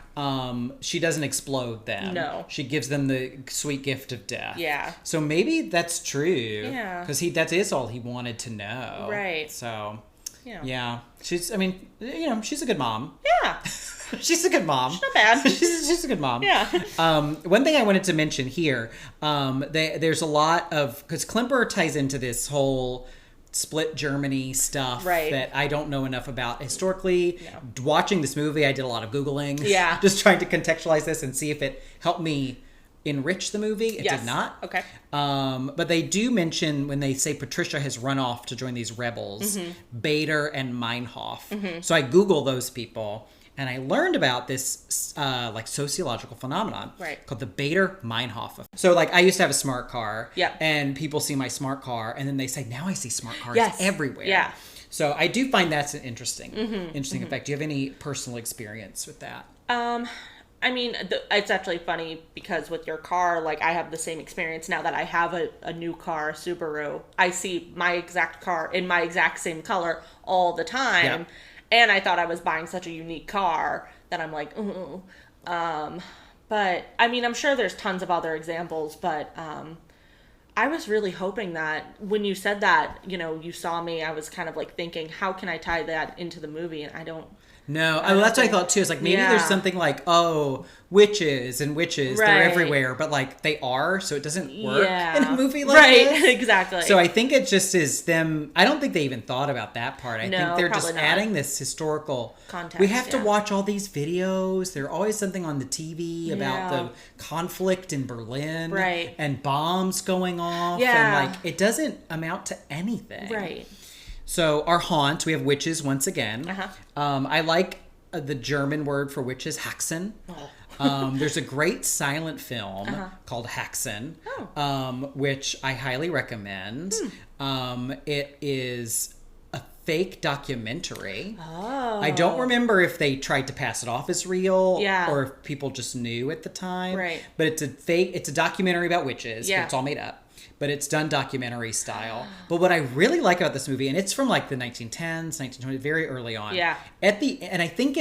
She doesn't explode them. No. She gives them the sweet gift of death. Yeah. So maybe that's true. Yeah. Because that is all he wanted to know. Right. So, Yeah. yeah. She's a good mom. Yeah. She's a good mom. Not bad. she's a good mom. Yeah. One thing I wanted to mention here, there's a lot of, because Klimper ties into this whole split Germany stuff Right. that I don't know enough about historically. No. Watching this movie, I did a lot of Googling. Yeah. Just trying to contextualize this and see if it helped me enrich the movie. It Yes. did not. Okay. But they do mention, when they say Patricia has run off to join these rebels, Bader and Meinhof. So I Google those people, and I learned about this like sociological phenomenon Right. called the Bader-Meinhof effect. So like, I used to have a smart car, Yeah. and people see my smart car, and then they say, now I see smart cars Yes. everywhere. Yeah. So I do find that's an interesting effect. Do you have any personal experience with that? I mean, it's actually funny because with your car, like, I have the same experience now that I have a new car, a Subaru. I see my exact car in my exact same color all the time. Yeah. And I thought I was buying such a unique car that I'm like, ooh. But, I mean, I'm sure there's tons of other examples, but I was really hoping that when you said that, you saw me, I was kind of like thinking, how can I tie that into the movie? And I don't. No, that's what I thought too. It's like, maybe Yeah. there's something like, witches, they're Right. everywhere, but like they are, so it doesn't work Yeah. in a movie like right, this. exactly. So I think it just is them. I don't think they even thought about that part. I No, think they're just probably not. adding this historical Context, We have to yeah. watch all these videos. There's always something on the TV about Yeah. the conflict in Berlin, Right. And bombs going off, Yeah. and like it doesn't amount to anything, Right. So our haunt, we have witches once again. Uh-huh. I like the German word for witches, Hexen. There's a great silent film called Hexen, which I highly recommend. It is a fake documentary. I don't remember if they tried to pass it off as real, Yeah. or if people just knew at the time. Right. But it's a documentary about witches. Yeah. But it's all made up. But it's done documentary style. But what I really like about this movie, and it's from like the 1910s, 1920s, very early on. Yeah. And I think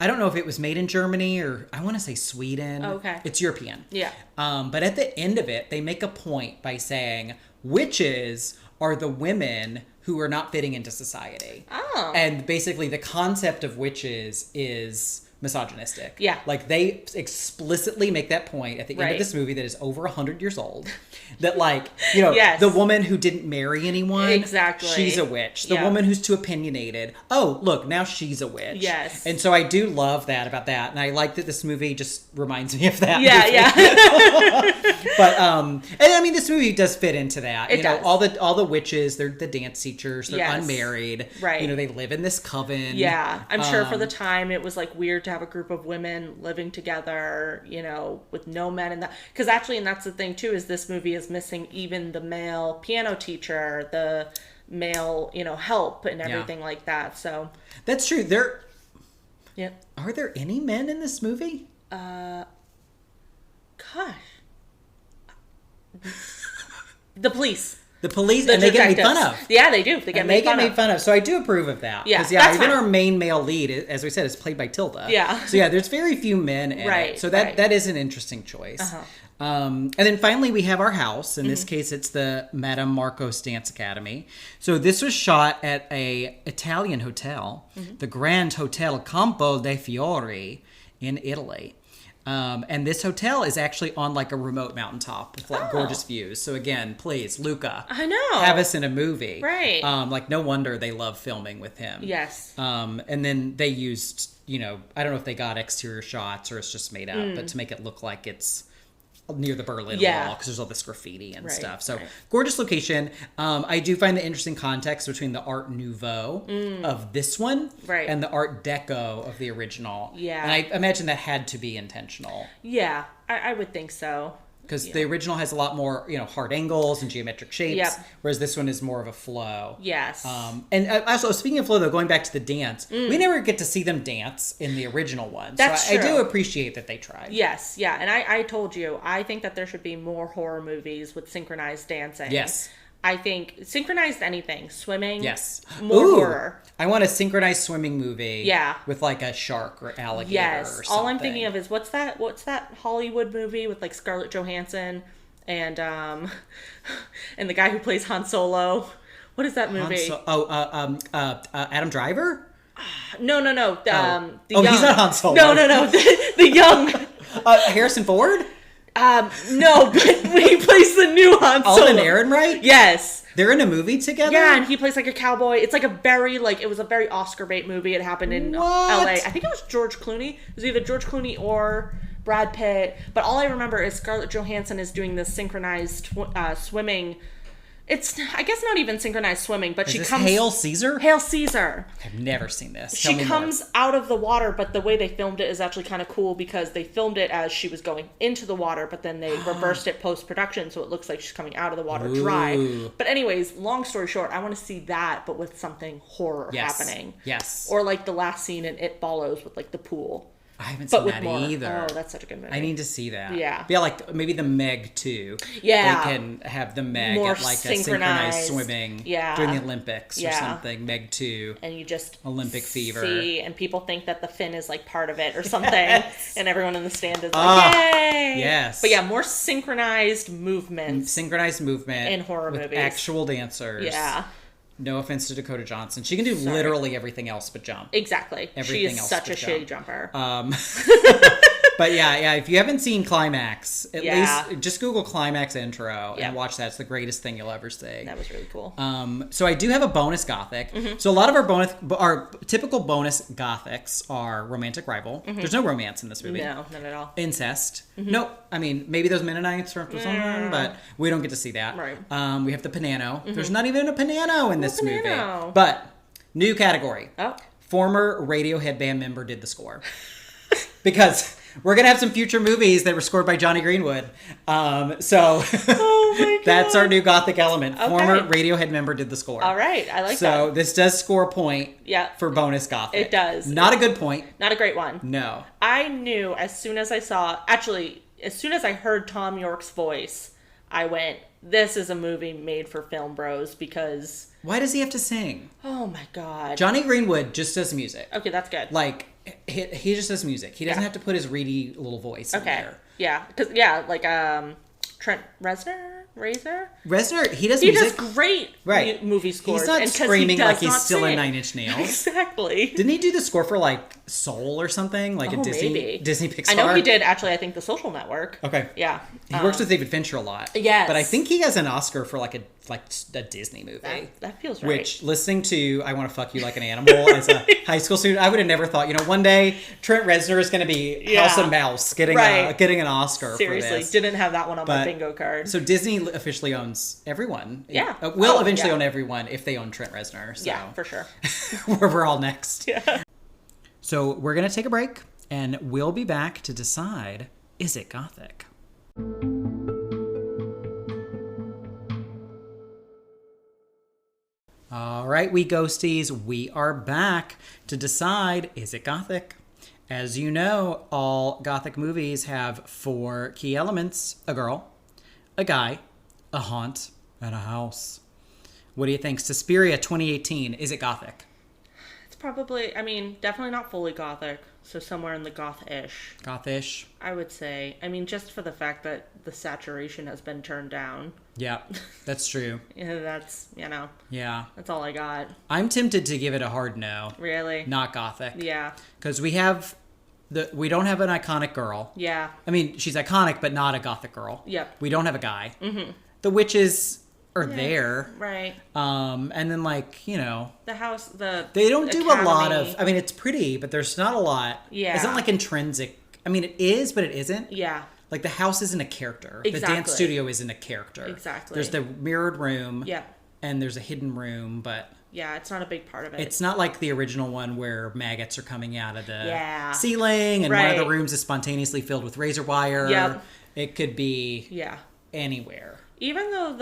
I don't know if it was made in Germany or I want to say Sweden. Okay. It's European. Yeah. But at the end of it, they make a point by saying witches are the women who are not fitting into society. Oh. And basically the concept of witches is misogynistic. Yeah. Like they explicitly make that point at the end Right. of this movie that is over 100 years old. That like, you know, Yes. the woman who didn't marry anyone, Exactly. she's a witch. The Yeah. woman who's too opinionated, oh, look, now she's a witch. Yes. And so I do love that about that. And I like that this movie just reminds me of that. Yeah, movie. yeah. But and I mean this movie does fit into that. It you know, does. all the witches, they're the dance teachers, they're Yes. unmarried. Right. You know, they live in this coven. Yeah, I'm sure for the time it was like weird to have a group of women living together, you know, with no men in that. Because actually, and that's the thing too, is this movie is missing even the male piano teacher, the male, you know, help and everything like that. So That's true. yeah, Are there any men in this movie? gosh, the police. The police, The and they get made fun detectives. of. Yeah, they do. They get And made they get fun made of. fun of. So I do approve of that. Yeah, 'Cause, that's even fine. our main male lead, as we said, is played by Tilda. Yeah. So yeah, there's very few men in Right, it. So that right. that is an interesting choice. Uh-huh. And then finally we have our house. In Mm-hmm. this case, it's the Madame Markos Dance Academy. So this was shot at a Italian hotel, Mm-hmm. the Grand Hotel Campo dei Fiori in Italy. And this hotel is actually on like a remote mountaintop with like gorgeous views. So again, please, Luca, I know, have us in a movie, right? Like no wonder they love filming with him. Yes. And then they used, I don't know if they got exterior shots or it's just made up, but to make it look like it's near the Berlin Wall because there's all this graffiti and stuff. So gorgeous location. I do find the interesting context between the Art Nouveau of this one and the Art Deco of the original. Yeah. And I imagine that had to be intentional. Yeah, I would think so. Because the original has a lot more, hard angles and geometric shapes, Yep. whereas this one is more of a flow. Yes. And also, speaking of flow, though, going back to the dance, we never get to see them dance in the original one. That's so I true. do appreciate that they tried. Yes, yeah. And I told you, I think that there should be more horror movies with synchronized dancing. Yes. I think synchronized anything, swimming. Yes. More Ooh, horror. I want a synchronized swimming movie. Yeah. With like a shark or alligator Yes. or something. All I'm thinking of is what's that Hollywood movie with like Scarlett Johansson and and the guy who plays Han Solo. What is that movie? Adam Driver? No. The young... he's not Han Solo. No. The young... Harrison Ford? No, but he plays the new Han Solo. Alden Ehrenreich? Yes. They're in a movie together? Yeah, and he plays like a cowboy. It's like it was a very Oscar bait movie. It happened in LA. I think it was George Clooney. It was either George Clooney or Brad Pitt. But all I remember is Scarlett Johansson is doing this synchronized swimming. It's, I guess, not even synchronized swimming, but Is this Hail Caesar? Hail Caesar. I've never seen this. She comes out of the water, but the way they filmed it is actually kind of cool because they filmed it as she was going into the water, but then they reversed it post-production, so it looks like she's coming out of the water dry. But anyways, long story short, I want to see that, but with something horror happening. Yes. Or like the last scene in It Follows with like the pool. I haven't seen that more. either. Oh, that's such a good movie. I need to see that. Yeah. Yeah, like maybe the Meg too. Yeah. They can have the Meg More at like a synchronized swimming during the Olympics or something. Meg 2. And you just Olympic fever. See, and people think that the fin is like part of it or something. And everyone in the stand is like, yay! Yes. But yeah, more synchronized movements. Synchronized movement. In horror with movies. Actual dancers. Yeah. No offense to Dakota Johnson. She can do literally everything else but jump. Exactly. Everything she is else such a but shitty jump. jumper. But yeah, if you haven't seen Climax, at Yeah. least just Google Climax intro Yeah. and watch that. It's the greatest thing you'll ever see. That was really cool. So I do have a bonus gothic. So a lot of our typical bonus gothics are romantic rival. There's no romance in this movie. No, not at all. Incest. Nope. I mean, maybe those Mennonites or something, but we don't get to see that. Right. We have the Panano. There's not even a Panano in this movie. Panano. But new category. Oh. Former Radiohead band member did the score. Because we're going to have some future movies that were scored by Johnny Greenwood. So Oh my God. that's our new gothic element. Okay. Former Radiohead member did the score. All right. I like that. So this does score a point for bonus gothic. It does. Not a good point. Not a great one. No. I knew as soon as I heard Tom York's voice, I went, this is a movie made for film bros because... Why does he have to sing? Oh my God. Johnny Greenwood just does music. Okay, that's good. Like, he just does music. He doesn't have to put his reedy little voice in there. Yeah. Because, like, Trent Reznor, he does He music. does great movie scores. He's not and screaming he like he's not still in sing. 9 Inch Nails. Exactly. Didn't he do the score for like Soul or something? Like a Disney Pixar? I know he did, actually, I think The Social Network. Okay. Yeah. He works with David Fincher a lot. Yes. But I think he has an Oscar for like a Disney movie. That feels right. Which, listening to I Want to Fuck You Like an Animal as a high school student, I would have never thought, one day Trent Reznor is going to be House of Mouse getting an Oscar Seriously, for this. didn't have that one on my bingo card. So Disney officially owns everyone. Yeah. Will eventually own everyone if they own Trent Reznor. So. Yeah, for sure. We're all next. Yeah. So we're going to take a break, and we'll be back to decide, is it gothic? All right, we ghosties, we are back to decide, is it gothic? As you know, all gothic movies have 4 key elements: a girl, a guy, a haunt, and a house. What do you think? Suspiria 2018, is it gothic? It's probably, definitely not fully gothic. So somewhere in the goth-ish. Gothish? I would say. Just for the fact that the saturation has been turned down. Yeah, that's true. That's, Yeah. that's all I got. I'm tempted to give it a hard no. Really? Not gothic. Yeah. Because we have we don't have an iconic girl. Yeah. I mean, she's iconic, but not a gothic girl. Yep. We don't have a guy. The witches are Yeah, there. right. And then The house, they don't do a lot academy. of, I mean, it's pretty, but there's not a lot. Yeah. It's not like intrinsic. I mean, it is, but it isn't. Yeah. Like the house isn't a character. The Exactly. dance studio isn't a character. Exactly. There's the mirrored room. Yeah. And there's a hidden room, but Yeah, it's not a big part of it. it's not like the original one where maggots are coming out of the Yeah. ceiling and one of the Right. rooms is spontaneously filled with razor wire. Yep. It could be Yeah. anywhere. Even though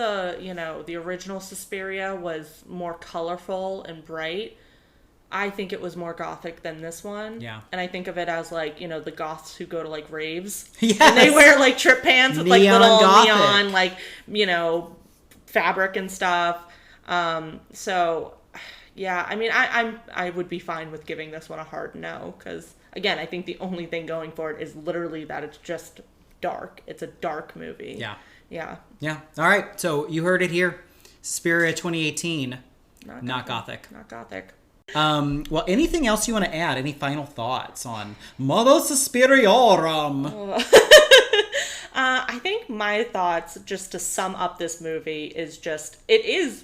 the original Suspiria was more colorful and bright, I think it was more gothic than this one. Yeah. And I think of it as like, the goths who go to like raves. Yes. And they wear like trip pants with like Neon little gothic. neon, like, fabric and stuff. So yeah, I mean, I would be fine with giving this one a hard no. Cause again, I think the only thing going for it is literally that it's just dark. It's a dark movie. Yeah. Yeah. Yeah. All right. So you heard it here. Suspiria 2018. Not gothic. Not gothic. Well, anything else you want to add? Any final thoughts on Modo Suspiriorum? I think my thoughts, just to sum up this movie, is it is,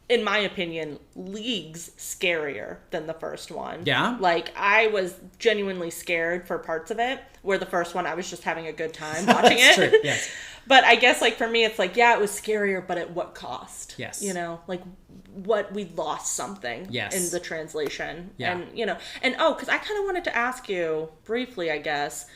in my opinion, leagues scarier than the first one. Yeah? Like, I was genuinely scared for parts of it, where the first one I was just having a good time watching That's it. true, yes. But I guess, for me, it's it was scarier, but at what cost? Yes. What we lost something Yes. in the translation. Yeah. Because I kind of wanted to ask you, briefly, I guess,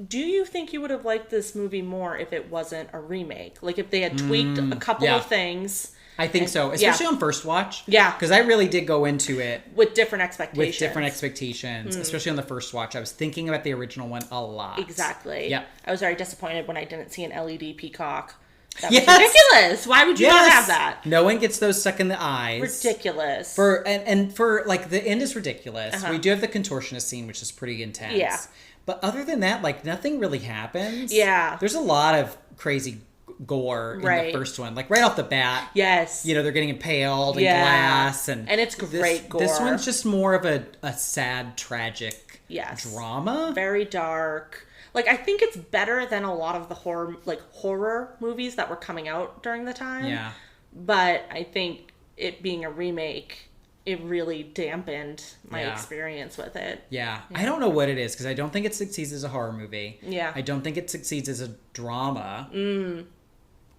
do you think you would have liked this movie more if it wasn't a remake? Like, if they had tweaked a couple yeah. of things. I think so, especially on first watch. Yeah. Because I really did go into it With different expectations. Especially on the first watch. I was thinking about the original one a lot. Exactly. Yeah. I was very disappointed when I didn't see an LED peacock. That was Yes! ridiculous. Why would you not have that? No one gets those stuck in the eyes. Ridiculous. For the end is ridiculous. We do have the contortionist scene, which is pretty intense. Yeah. But other than that, nothing really happens. Yeah. There's a lot of crazy gore in the first one. Right off the bat. Yes. They're getting impaled and glass. And it's great gore. This one's just more of a sad, tragic drama. Very dark. I think it's better than a lot of the horror movies that were coming out during the time. Yeah. But I think it being a remake, it really dampened my experience with it. Yeah. I don't know what it is, because I don't think it succeeds as a horror movie. Yeah. I don't think it succeeds as a drama.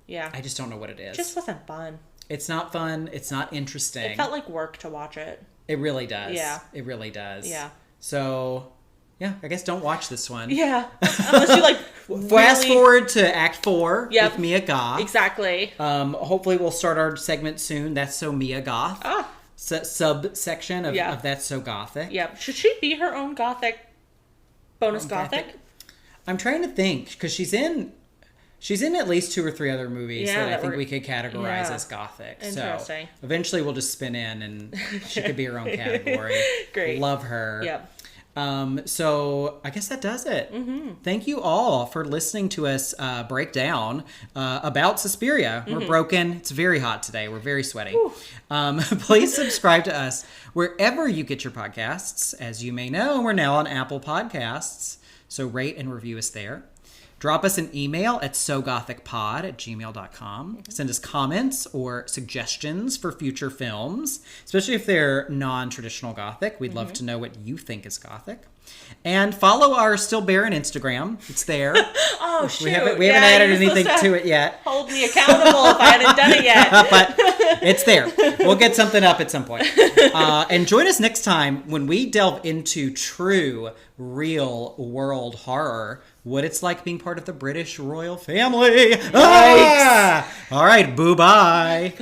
Yeah. I just don't know what it is. It just wasn't fun. It's not fun. It's not interesting. It felt like work to watch it. It really does. Yeah. It really does. Yeah. So, yeah, I guess don't watch this one. Yeah. Unless you Fast forward to Act 4 Yep. with Mia Goth. Exactly. Hopefully we'll start our segment soon. That's So Mia Goth. Ah. Subsection of That's So Gothic. Yep. Should she be her own gothic bonus gothic? I'm trying to think, because she's in at least 2 or 3 other movies that I think we could categorize as gothic. Interesting. So eventually we'll just spin in and she could be her own category. Great. Love her. Yep. So I guess that does it. Mm-hmm. Thank you all for listening to us break down about Suspiria. We're broken. It's very hot today. We're very sweaty. Please subscribe to us wherever you get your podcasts. As you may know, we're now on Apple Podcasts. So rate and review us there. Drop us an email at sogothicpod@gmail.com. Send us comments or suggestions for future films, especially if they're non-traditional Gothic. We'd love to know what you think is Gothic. And follow our Still Barren Instagram. It's there. Oh, shoot. We haven't added anything to it yet. Hold me accountable if I hadn't done it yet. But it's there. We'll get something up at some point. And join us next time when we delve into true, real world horror. What it's like being part of the British royal family. Ah! All right, boo-bye.